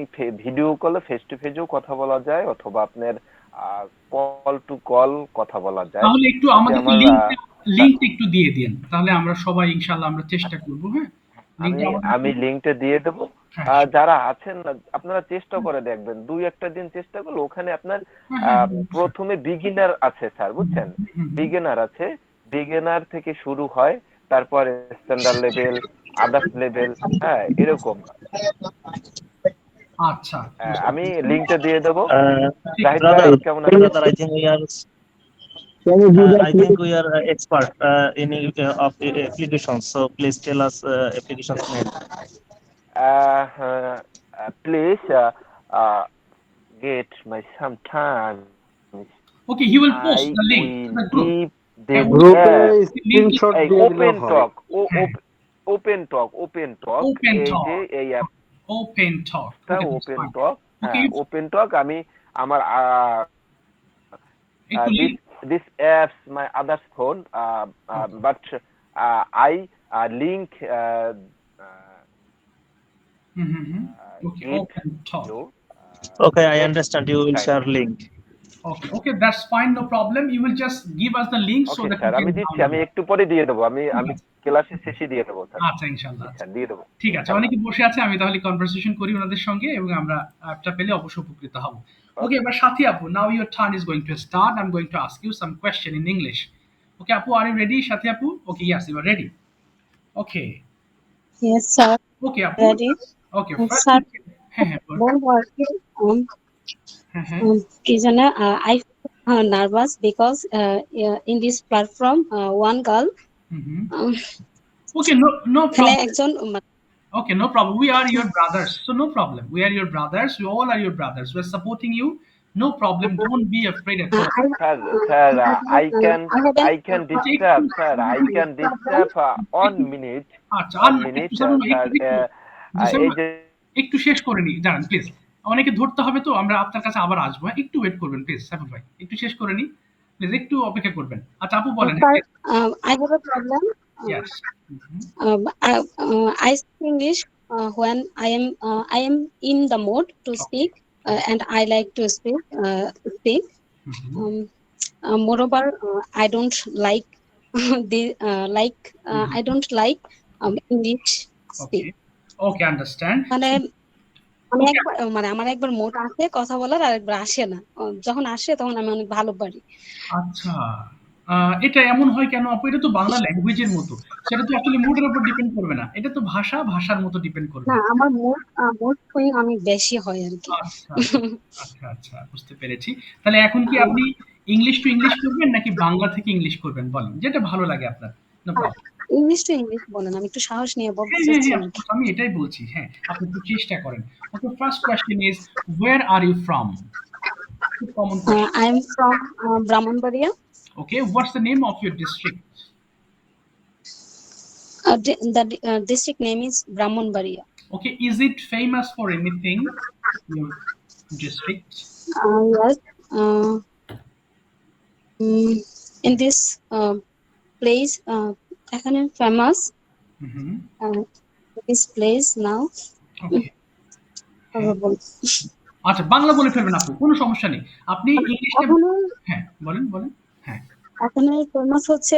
ভিডিও কলে ফেস টু ফেসও কথা বলা যায়, অথবা আপনার কল টু কল কথা বলা যায়। তাহলে একটু তাতে আমাদেরকে আমার লিংকটা একটু দিয়ে দিন। তাহলে আমরা সবাই ইনশাআল্লাহ আমরা চেষ্টা আচ্ছা, করব, হ্যাঁ? আমি লিংকটা আমাদেরকে আমি লিঙ্কটা দিয়ে দেবো। হ্যাঁ, যারা আছেন না, আপনারা চেষ্টা করে দেখবেন, 2-1 দিন চেষ্টা করলে ওখানে আপনার হ্যাঁ, হ্যাঁ, হ্যাঁ, অবশ্যই। প্রথমে বিগিনার আছে স্যার, হুম, বুঝছেন? হুম, হুম, হুম। বিগিনার আছে, বিগিনার থেকে শুরু হয়, তারপর স্ট্যান্ডার্ড লেভেল, আদার্স লেভেল, হ্যাঁ, এরকম। আচ্ছা, বুঝতে আমি পেরেছি। লিঙ্কটা দিয়ে দেবো। ঠিক আছে। জাহিদ ভাই Brother, কেমন আছেন? I think Can you give us I please? think we are expert in of applications. So please tell us applications name. Please get my some time. Okay, he will post I the link to will the group. give হ্যাঁ, this গ্রুপে app link screenshot এই দিয়ে দিলেও open হয়। টক, হ্যাঁ, open টক, open এই যে টক। এই ওপেন টক। অ্যাপটা ওকে, দ্যাটস ওপেন ফাইন। টক, ওকে, হ্যাঁ, ওপেন টক। আমি আমার একটু this link. this apps my other phone, but I link hmm, hmm, hmm. Okay, it open talk. you Okay, I next understand. You will time. share link. Okay, that's fine, no problem. You will just give us the link so okay that we sir, আমি can দিচ্ছি, আমি download. একটু পরে দিয়ে দেবো, আমি ঠিক আমি আছে, ক্লাসের শেষে দিয়ে দেবো স্যার। আচ্ছা ইনশাআল্লাহ। জি আচ্ছা, স্যার, দিয়ে দেবো ঠিক আছে, ইনশাল্লাহ। অনেকে বসে আছে, আমি তাহলে কনভারসেশন করি ওনাদের সঙ্গে এবং আমরা অ্যাপটা পেলে অবশ্যই উপকৃত হব। ওকে, ওকে। এবার সাথী আপু, নাও your turn is going to start. I'm going to ask you some question in English. Okay, আপু, are you ready, সাথী আপু? Okay, yes, you are ready. Okay, Yes, sir. okay আপু, Ready? okay, first Sir, হ্যাঁ হ্যাঁ বল। don't worry. হ্যাঁ হ্যাঁ, কি জানে, I feel nervous because in this platform, one girl, hmm, um, okay, no এখানে problem. একজন Okay, no problem. We are your brothers, so no problem. We are your brothers. We all are your brothers. We're supporting you. No problem. Don't be afraid at all. I sir, sir, I can I haven't I can আচ্ছা, একটু disturb sir, I can disturb on একটু minute, আচ্ছা, on একটু minute sir, sir. একটু জি sir, এই যে একটু শেষ করে নি, দাঁড়ান প্লিজ। অনেকে ধরতে হবে, তো আমরা আপনার কাছে আবার আসবো, হ্যাঁ? একটু ওয়েট করবেন প্লিজ, সাইফুল ভাই, একটু শেষ করে নি প্লিজ, একটু অপেক্ষা করবেন। আচ্ছা আপু বলেন, হ্যাঁ sir, please. I have a problem. Yes, I speak English when I am in the mood to okay, speak, and I like to speak. Moreover, I don't like I don't like English okay, speak. Okay, understand. মানে ওকে, আমার একবার mode আসে কথা বলার, আর একবার আসে না। যখন আসে তখন আমি অনেক ভালো পারি। আচ্ছা, এটা এমন হয় কেন আপু? এটা তো বাংলা ল্যাঙ্গুয়েজের মতো। সেটা তো আসলে মুডের উপর ডিপেন্ড করবে না। এটা তো ভাষার মতো ডিপেন্ড করবে। না, আমার মোড সুইং আমি বেশি হয় আর কি। আচ্ছা, আচ্ছা, বুঝতে পেরেছি। তাহলে এখন কি আপনি ইংলিশ টু ইংলিশ করবেন নাকি বাংলা থেকে ইংলিশ করবেন? বলেন। যেটা ভালো লাগে আপনার। No problem. English to English বলেন, আমি একটু সাহস নিয়ে বলতে হ্যাঁ, চাচ্ছি অফ আর কি। কোর্স, আমি এটাই বলছি। হ্যাঁ, আপনি একটু চেষ্টা করেন। Okay, first question is where are you from? খুব common question. I am from Brahmanbaria. Okay, what's the name of your district? The district name is Brahmanbaria. Okay, is it famous for anything? Your district? Yes. In this place, এখানে famous this place now. ওকে, হ্যাঁ। বল। আচ্ছা, বাংলা বলে ফেলবেন আপু, কোনো সমস্যা নেই। আপনি ইংলিশটা হ্যাঁ, বলেন। হ্যাঁ। এখানে ফেমাস হচ্ছে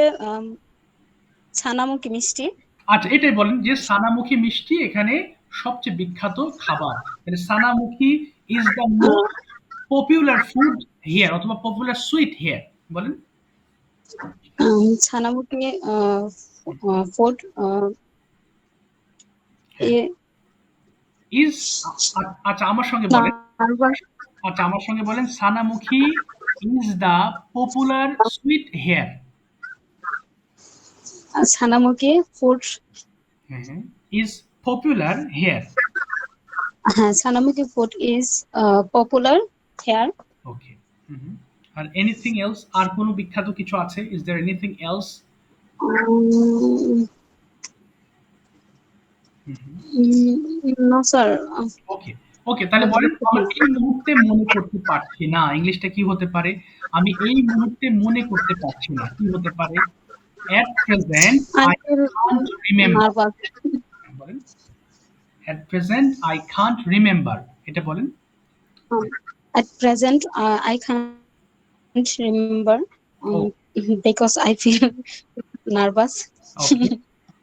ছানামুখী মিষ্টি। আচ্ছা, এটাই বলেন যে সানামুখী মিষ্টি এখানে সবচেয়ে বিখ্যাত খাবার। মানে chhanamukhi is the most popular food here, অথবা পপুলার সুইট হিয়ার। বলেন। ছানামুখী ফুড ইজ আচ্ছা, আমার সঙ্গে বলেন। আচ্ছা, আমার সঙ্গে বলেন, chhanamukhi is the popular sweet here. Chhanamukhi food হ্যাঁ, ইজ পপুলার হেয়ার। হ্যাঁ, chhanamukhi food is popular here. Okay. আর এনিথিং এলস? আর কোনো বিখ্যাত কিছু আছে? Is there anything else? No sir. Okay, তাহলে বলেন, আমার এই মুহূর্তে মনে করতে পারছি না। ইংলিশটা কি হতে পারে? আমি এই মুহূর্তে মনে করতে পারছি না, কি হতে পারে? At present I can't remember. বলেন। At present I can't remember. এটা বলেন। At present I can't remember Oh. because I feel nervous.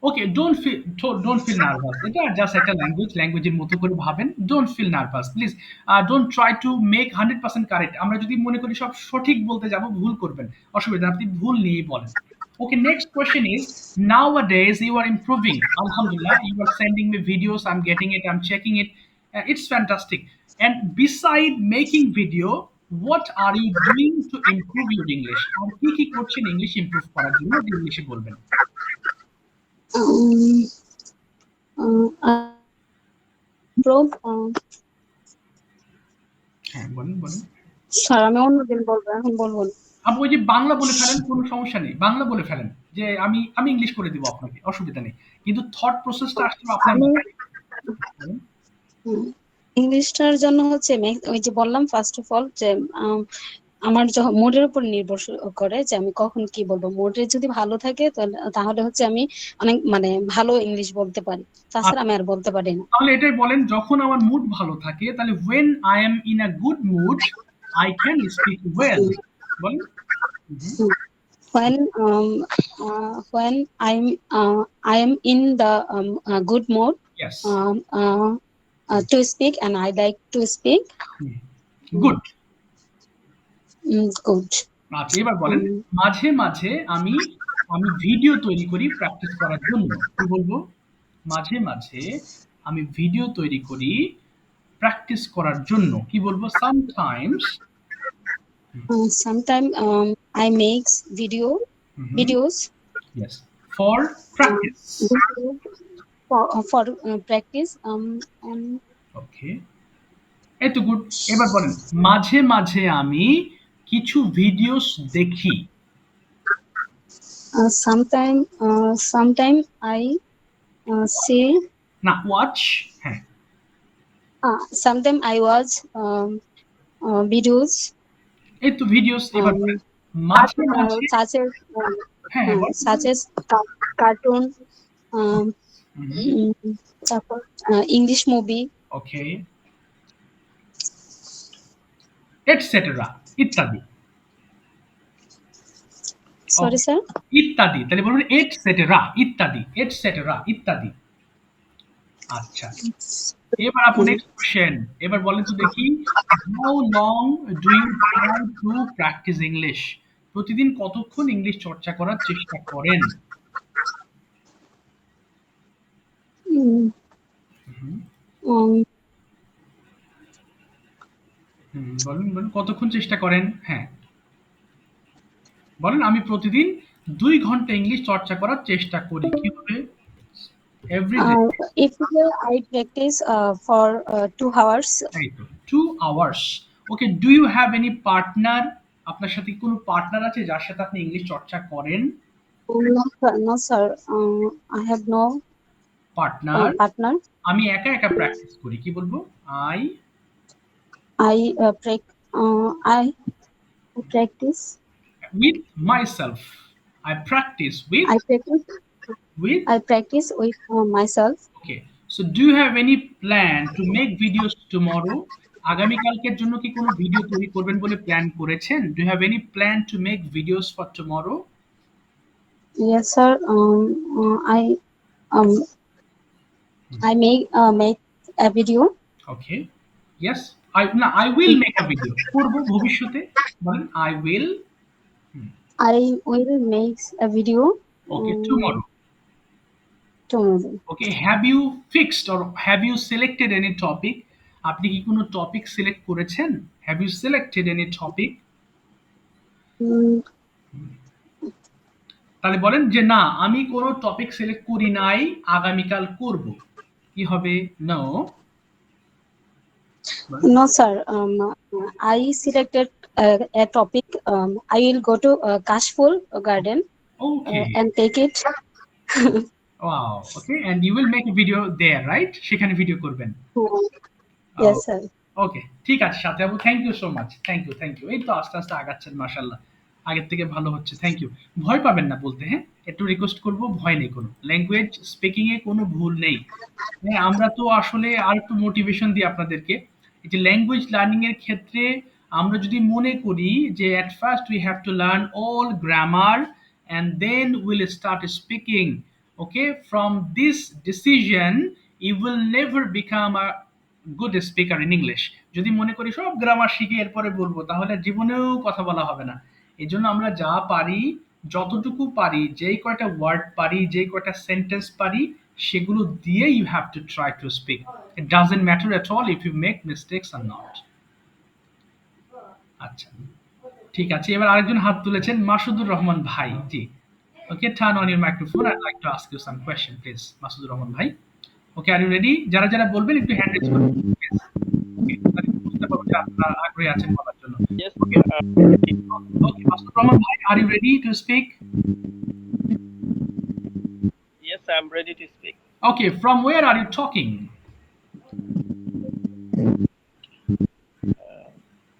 Okay, don't feel nervous. এটা জাস্ট একটা ল্যাঙ্গুয়েজের মতো করে ভাবেন। Don't feel nervous. Please don't try to make 100% correct. আমরা যদি মনে করি সব সঠিক বলতে যাব, ভুল করবেন। অসুবিধা নেই, আপনি ভুল নিয়েই বলেন। Okay, next question is, nowadays you are improving. Alhamdulillah, you are sending me videos. I'm getting it. I'm checking it. It's fantastic. And beside making video, what are you doing to improve your English? আর কি করছেন English improve করার জন্য? ইংলিশে বলবেন। হ্যাঁ, বলেন। Sir, আমি অন্যদিন বলবো, এখন বলবো না। আপু ওই যে বাংলা বলে ফেলেন, কোনো সমস্যা নেই। বাংলা বলে ফেলেন যে আমি ইংলিশ করে দিব আপনাকে, অসুবিধা নেই। কিন্তু থট প্রসেসটা আসলে আপনার ইংলিশটার জন্য হচ্ছে ওই যে বললাম ফার্স্ট অফ অল যে আমার যখন মুডের উপর নির্ভর করে যে আমি কখন কি বলবো। মুডে যদি ভালো থাকে তাহলে হচ্ছে আমি অনেক ভালো ইংলিশ বলতে পারি, তাছাড়া আমি আর বলতে পারি না। তাহলে এটাই বলেন, যখন আমার মুড ভালো থাকে, তাহলে when I am in a good mood I can speak well. বলেন। When I am in the good mood Yes. to speak, and I like to speak. Good. Good. আচ্ছা, এবার বলেন Um, মাঝে মাঝে আমি আমি ভিডিও তৈরি করি প্র্যাকটিস করার জন্য। কি বলবো? মাঝে মাঝে আমি ভিডিও তৈরি করি প্র্যাকটিস করার জন্য। কি বলবো? Sometimes Sometimes I make videos yes for practice. for practice. And ওকে, এই তো গুড। এবার বলেন মাঝে মাঝে আমি কিছু ভিডিওস দেখি। sometime I see. না, ওয়াচ। হ্যাঁ, Sometime I watch videos এই তো ভিডিওস। এবার বলেন মাঝে মাঝে। such as হ্যাঁ হ্যাঁ বলেন। such as cartoon, um, তারপর English movie. ওকে, এটসেট্রা, ইত্যাদি। Sorry, Okay, sir. ইত্যাদি। তাহলে বলবেন এটসেট্রা, ইত্যাদি, এটসেট্রা, ইত্যাদি। আচ্ছা, এবার আপু নেক্সট কোশ্চেন। এবার বলেন তো দেখি, how long do you try to practice English? প্রতিদিন কতক্ষণ ইংলিশ চর্চা করার চেষ্টা করেন? Mm, হুম, um, বলেন বলেন কতক্ষণ চেষ্টা করেন? হ্যাঁ, বলেন আমি প্রতিদিন 2 ঘন্টা ইংলিশ চর্চা করার চেষ্টা করি। কি হবে? Everyday. if I practice for 2 hours. এই তো 2 hours. Okay, do you have any partner? আপনার সাথে কি কোনো পার্টনার আছে যার সাথে আপনি ইংলিশ চর্চা করেন? No, sir. I have no partner. partner. আমি একা একা প্র্যাকটিস করি। কি বলবো? I I practice. With myself. I practice with I practice. With I practice with myself. Okay, so do you have any plan to make videos tomorrow? আগামীকালকের জন্য কি কোনো ভিডিও তৈরি করবেন বলে প্ল্যান করেছেন? Do you have any plan to make videos for tomorrow? Yes, sir. Um I make a video. Okay, yes. I will make a video. করব ভবিষ্যতে। বলেন I will. I will make a video okay, tomorrow. tomorrow. Okay, have you fixed or have you selected any topic? আপনি কি কোনো topic select করেছেন? Have you selected any topic? Mm, তাহলে বলেন যে না, আমি কোনো টপিক সিলেক্ট করি নাই, আগামীকাল করব। কি হবে? No. No, sir. I selected a topic. I will go to Kashful Garden ওকে, and take it. Wow. Okay, and you will make a video there, right? সেখানে ভিডিও করবেন। Yes, sir. ওকে, ঠিক আছে সাথে আপু, thank you so much. Thank you, thank you. এই তো আস্তে আস্তে আগাচ্ছেন, মাশাআল্লাহ। আগের থেকে ভালো হচ্ছে। Thank you. ভয় পাবেন না বলতে, হ্যাঁ? একটু রিকোয়েস্ট করব, ভয় নেই কোনো। ল্যাঙ্গুয়েজ স্পিকিং এ কোনো ভুল নেই। হ্যাঁ, আমরা তো আসলে আরেকটু মোটিভেশন দিই আপনাদেরকে। এই যে ল্যাঙ্গুয়েজ লার্নিং এর ক্ষেত্রে আমরা যদি মনে করি যে at first we have to learn all grammar and then we'll start speaking, okay, from this decision you will never become a good speaker in English. যদি মনে করি সব গ্রামার শিখে এরপরে বলবো, তাহলে জীবনেও কথা বলা হবে না। এই জন্য আমরা যা পারি, যতটুকু পারি, যেই কয়টা ওয়ার্ড পারি, যেই কয়টা সেন্টেন্স পারি, সেগুলো দিয়ে you have to try to speak. It doesn't matter at all if you make mistakes or not. আচ্ছা, ঠিক আছে। এবার আরেকজন হাত তুলেছেন, মাসুদুর রহমান ভাই। জি, okay, turn on your microphone. I'd like to ask you some question please, Masudur Rahman ভাই। Okay, are you ready? যারা যারা বলবেন একটু হ্যান্ড রেজ করুন প্লিজ। ওকে, তাহলে বুঝতে পারবো যে আপনারা আগ্রহী আছেন বলার জন্য। Yes, ওকে, ওকে, মাসুদুর রহমান ভাই, are you ready to speak? yes, I'm ready to speak. Okay, from where are you talking?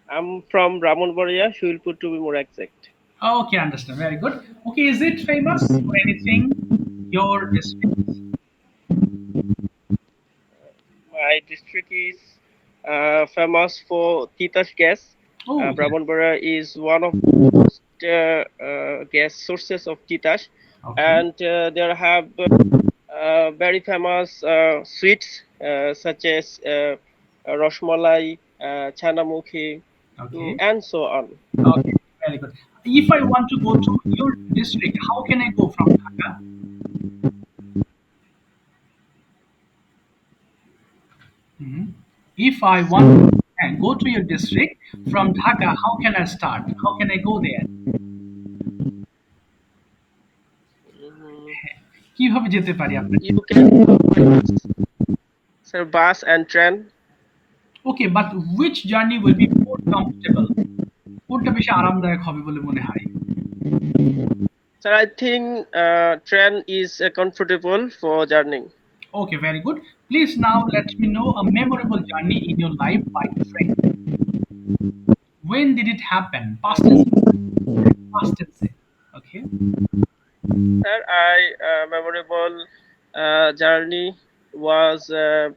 I'm from Ramonbaria, Shuilpur to be more exact. Okay, understand. Very good. Okay, is it famous for anything? Your district? My district is famous for Titas gas. Oh, yeah. Brahmanbara is one of the most gas sources of Titash, Okay. and there have very famous sweets such as Rosmalai, Chanamukhi, Okay. and so on. Okay. Very good. If I want to go to your district, how can I go from Dhaka? Mhm. If I want to go to your district from Dhaka, how can I start? How can I go there? Mhm. কিভাবে যেতে পারি আপনার? You can go by bus, sir, bus and train. Okay, but which journey will be more comfortable? কোনটা বেশি আরামদায়ক হবে বলে মনে হয়? Sir, I think train is comfortable for journey. Okay, very good. Please now let me know a memorable journey in your life by train. When did it happen? Past tense. Past tense. Okay. Sir, I memorable journey was uh,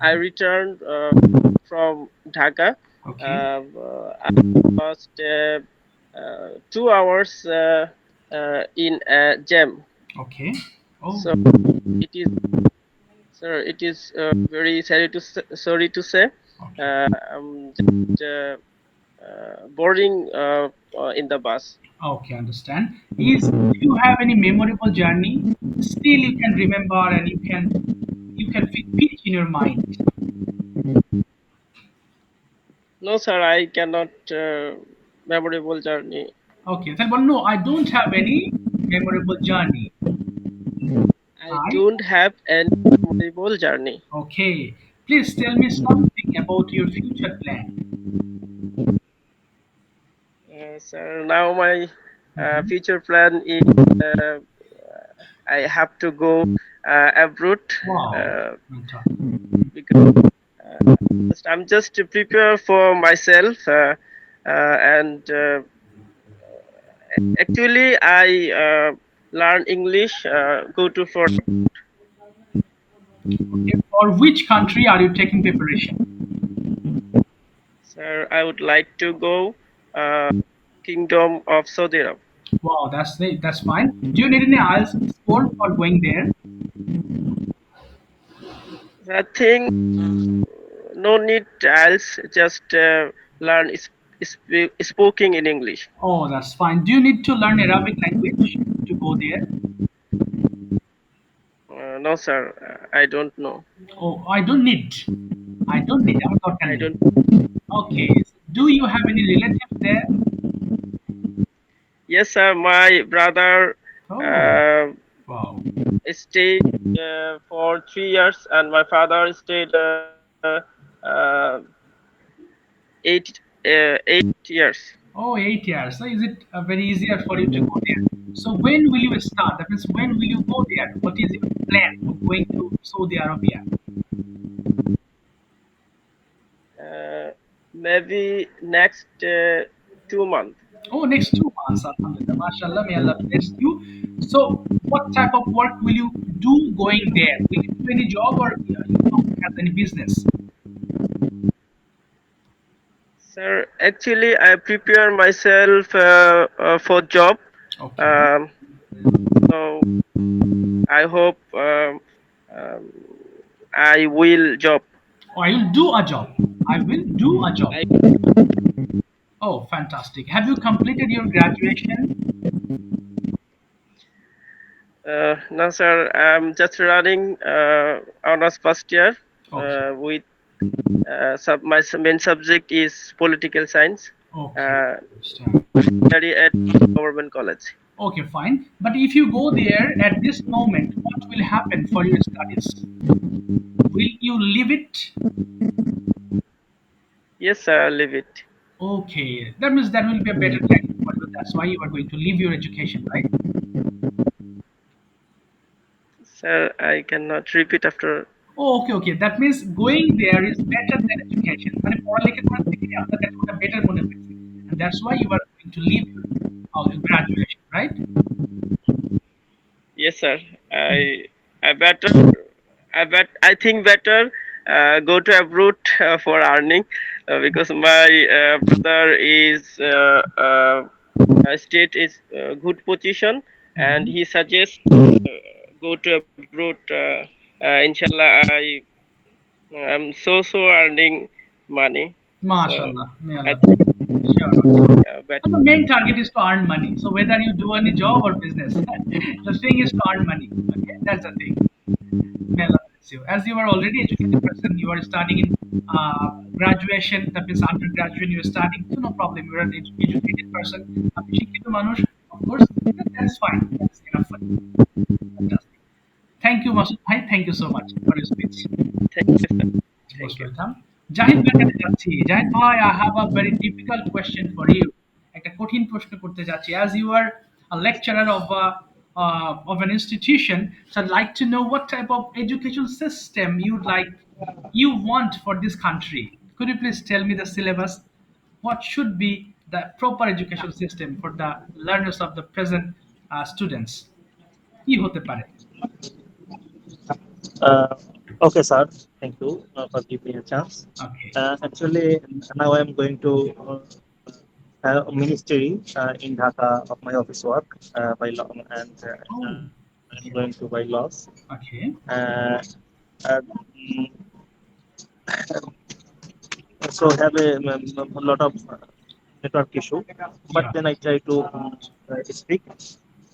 I returned from Dhaka. Okay. I lost 2 hours in a jam. Okay. Oh. So it is, sir, it is very sorry to say. Okay. I'm just boarding in the bus. Okay, understand. Is do you have any memorable journey? Still, you can remember and you can feel peace in your mind. No, sir, I cannot memorable journey. Okay, then, but no, I don't have any memorable journey. I I don't have any memorable journey. okay. Please tell me something about your future plan. Sir, now my Mhm. future plan is I have to go abroad Wow. uh, Fantastic. because I'm just to prepare for myself and actually I learn English, go to for. Okay. For which country are you taking preparation? Sir, I would like to go uh, Kingdom of Saudi Arabia. Wow, that's fine. Do you need any IELTS score for going there? I think no need else, just learn speaking in English. Oh, that's fine. Do you need to learn Arabic language to go there? No, sir, I don't know. Oh, I don't need. I don't need. I'm not I telling. don't. Okay. Do you have any relatives there? Yes, sir, my brother Oh, uh, wow. stayed for 3 years, and my father stayed eight 8 years. Oh, 8 years. So is it very easier for you to go there? So when will you start? That means when will you go there? What is your plan for going to Saudi Arabia? Uh, Maybe next 2 months. Oh, next 2 months. Alhamdulillah. MashaAllah. May Allah bless you. So what type of work will you do going there? Will you do any job or you don't have any business? Sir, actually, I prepare myself for job. Okay. Um, so I hope um, I will job. Oh, I will do a job. I will do a job. I, Oh, fantastic. Have you completed your graduation? no, sir, I'm just running honors first year Okay. with main subject is political science. Okay. Uh, Understand. Study at government college. Okay, fine. But if you go there at this moment, what will happen for your studies? Will you leave it? Yes, sir, leave it. Okay, that means that will be a better time for you. That's why you are going to leave your education, right? Sir, I cannot repeat after. Oh, okay, okay. That means going there is better than education. মানে পড়ালেখা করার থেকে আপনার কাছে ওটা better মনে হয়েছে. And that's why you are going to leave your graduation, right? Yes, sir. I better. I think better go to abroad for earning because my brother is state is good position, and he suggests go to abroad. Inshallah, I'm so earning money. So MashaAllah. May I Allah. think, Sure. Okay. but And the main target is to earn money. So whether you do any job or business, the thing is to earn money. Okay, that's the thing. May Allah bless you. As you are already educated person, you are studying in graduation, that means undergraduate, you are studying, so no problem. You are an educated person. আপনি শিক্ষিত মানুষ, of course, that's fine. That's enough for you. Fantastic. Thank you, Masud Bhai. Thank you so much for your speech. thank you, sir. Most Thank you. welcome. Zahid ভাইয়ের কাছে যাচ্ছি। জাহিদ ভাই, I have a very difficult question for you. একটা কঠিন প্রশ্ন করতে যাচ্ছি। As you are a lecturer of an institution, so I'd like to know what type of education system you want for this country. Could you please tell me the syllabus? What should be the proper education system for the learners of the present students? কি হতে পারে? Uh, okay, sir. Thank you for giving me a chance. Okay. Actually, now I am going to have a ministry in Dhaka of my office work by law, and Oh, I'm going to by laws. okay. Uh, uh, mm, so have a lot of network issue, but Yeah. then I try to speak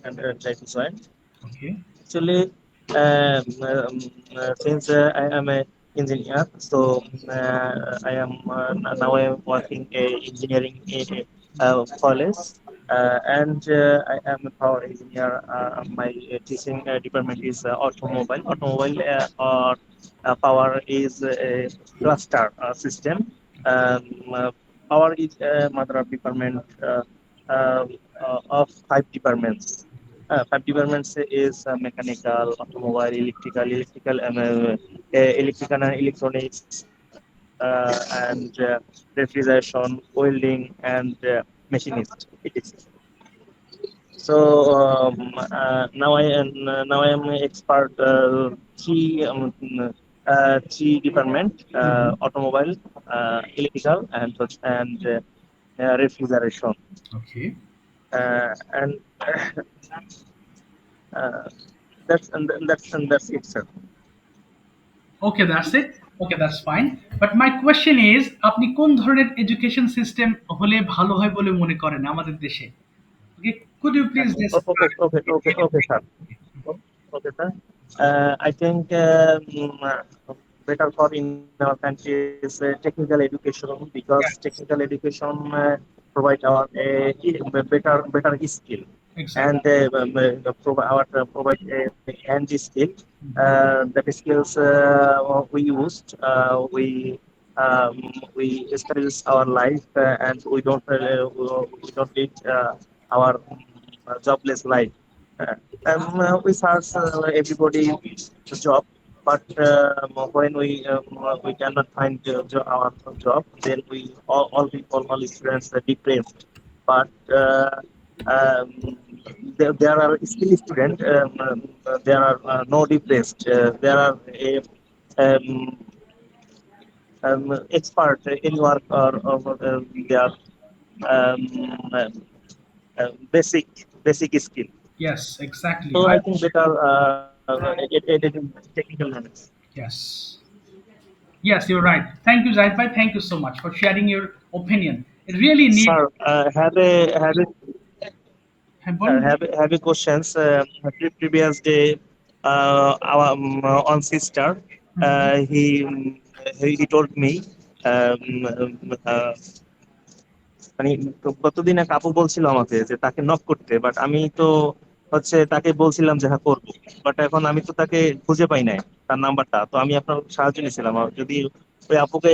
and try to join. Okay. Actually, since I am a engineer, so I am now I am working a engineering in a college, and I am a power engineer. My teaching department is automobile. Automobile or power is a cluster system. Power is a mother of department of 5 departments. 5 departments is mechanical, automobile, electrical and electronics, and refrigeration, welding, and machinist. So now I am an expert three department: automobile, electrical, and refrigeration. Okay. And uh, that's it, sir. Okay, that's it. Okay, that's fine. But my question is, আপনি কোন ধরনের education system হলে ভালো হয় বলে মনে করেন আমাদের দেশে? Okay, could you please just Okay, sir. Okay, sir. I think better for in our country is technical education, because yeah, technical education provide our better skill, and exactly. provide a hand skill. That skills we used um, we establish our life, and we don't lead our jobless life. Uh, we search everybody job, but when we cannot find our job, then we all people, all students are depressed. But um, there are still students. There are no depressed. There are a um, expert in work, or their um, uh, basic skill. Yes, exactly. So I think better technical knowledge. Yes. Yes, you're right. Thank you, Zahid bhai. Thank you so much for sharing your opinion. It really need. Sir, হ্যাঁ, বলুন। have a questions. Previous day, our on sister, he told me, um, মানে কতদিন এক আপু বলছিল আমাকে যে তাকে নক করতে, বাট আমি তো তাকে বলছিলাম যে হ্যাঁ করবো, বাট এখন আমি তো তাকে খুঁজে পাই নাই, তার নাম্বারটা। তো আমি আপনার সাহায্য নিয়েছিলাম, আর যদি ওই আপুকে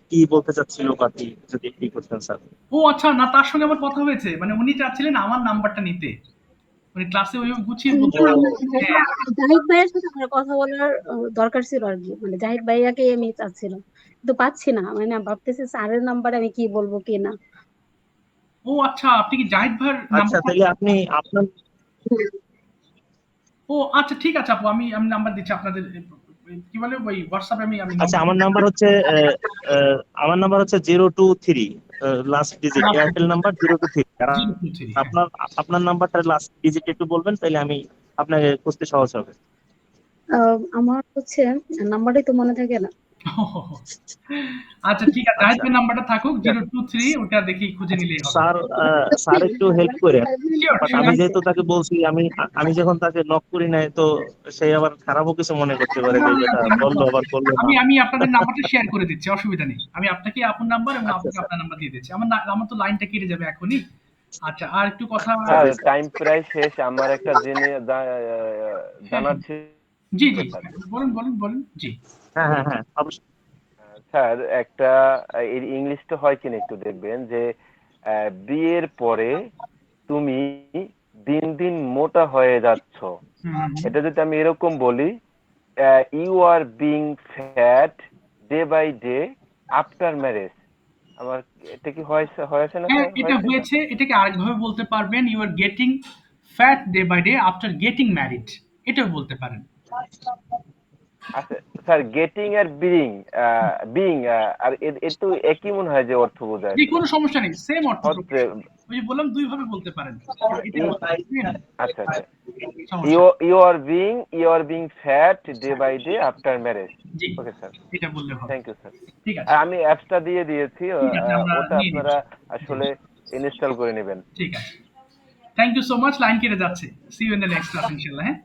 কি বলতে চাচ্ছিল বা কি, যদি একটু করতেন স্যার। ও আচ্ছা, না তার সঙ্গে আমার কথা হয়েছে। মানে উনি চাচ্ছিলেন আমার নাম্বারটা নিতে। মানে ক্লাসে ওইভাবে গুছিয়ে বলতে না। হ্যাঁ, জাহিদ ভাইয়ের সাথে আমার কথা বলার দরকার ছিল আর কি, মানে জাহিদ ভাইয়াকে আমি চাচ্ছিলাম, কিন্তু পাচ্ছি না, মানে ভাবতেছি স্যারের নাম্বার আমি কি বলবো কি না। ও আচ্ছা, আপনি কি জাহিদ ভাইয়ের আচ্ছা, নাম্বার? তাহলে আপনি আপনার ও আচ্ছা, ঠিক আছে আপু, আমি আমি নাম্বার দিচ্ছি আপনাদের কি বলে ওই হোয়াটসঅ্যাপে আমি আচ্ছা, আমার নাম্বার হচ্ছে 023, লাস্ট ডিজিট এয়ারটেল নাম্বার 023। আর 023, হ্যাঁ। আপনার নাম্বারটা লাস্ট ডিজিট একটু বলবেন, তাহলে আমি আপনাকে খুঁজতে সহজ হবে। আমার হচ্ছে নাম্বারটাই তো মনে থাকে না। আচ্ছা ঠিক আছে, আচ্ছা, জাহিদ নাম্বারটা থাকুক 023, ওটা দেখি খুঁজে নিলেই হবে। স্যার একটু হেল্প করে। Sure but sure. আমি যেহেতু তাকে বলছি, আমি যখন তাকে নক করি নাই, তো সে আবার খারাপও কিছু মনে করতে পারে যে এটা বললো আবার করলো না। আমি আপনাদের নাম্বারটা শেয়ার করে দিচ্ছি, অসুবিধা নেই। আমি আপনাকে আপনার নাম্বার এবং আচ্ছা আপনাকে স্যার। আপনার নাম্বার দিয়ে দিচ্ছি। আমার তো লাইনটা কেটে যাবে এখনই। আচ্ছা, আর একটু কথা। স্যার টাইম প্রায় শেষ, আমার একটা জানার ছিল জি জি, স্যার। বলুন বলুন বলুন, জি। হ্যাঁ হ্যাঁ হ্যাঁ, অবশ্যই। স্যার একটা ইংলিশটা হয় কিনা একটু দেখবেন যে বিয়ের পরে তুমি দিন দিন মোটা হয়ে যাচ্ছ, এটা যদি আমি এরকম বলি, you are being fat day by day after marriage, আমার এটা কি হয়েছে না হ্যাঁ, স্যার? এটা হয়েছে স্যার? হয়েছে। এটাকে আরেকভাবে বলতে পারবেন, you are getting fat day by day after getting married, এটাও বলতে পারেন। আচ্ছা স্যার, গেটিং আর বিং, বিং আর এর তো একই মনে হয় যে অর্থ বোঝায় জি, স্যার। কোনো সমস্যা নেই, সেম অর্থ প্রকাশ হচ্ছে পাবে। ওই যে বললাম, দুই ভাবে বলতে পারেন। এটা ই- same, আচ্ছা আচ্ছা, সমস্যা you are being fat day by day after marriage. নেই। জি, ওকে স্যার, এটা বললে হবে। Thank you sir. ঠিক আর আছে, আমি অ্যাপসটা দিয়ে দিয়েছি, ঠিক আছে, আমরা ওটা নিয়ে আপনারা নিচ্ছি। জি, আসলে ইনস্টল করে নেবেন। ঠিক আছে। Thank you so much. Line কেটে যাচ্ছে। See you in the next class ইনশাআল্লাহ। হ্যাঁ,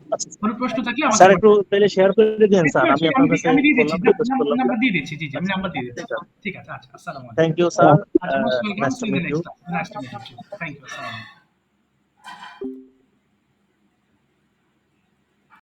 কোনো প্রশ্ন থাকলে আমাকে স্যার একটু তাহলে শেয়ার করে দিন স্যার, আমি আপনার কাছে আমি দিয়ে দিচ্ছি, বললাম, রিকোয়েস্ট করলাম। নাম্বার দিয়ে দিচ্ছি। জি জি, আমি আচ্ছা, নাম্বার দিয়ে দিচ্ছি। ঠিক আছে। ঠিক আছে, আচ্ছা, আসসালামু আলাইকুম। থ্যাংক ইউ স্যার, আচ্ছা, most welcome. Nice see to you in the meet you. Next class. Nice to meet you. Thank you. আসসালামু আলাইকুম।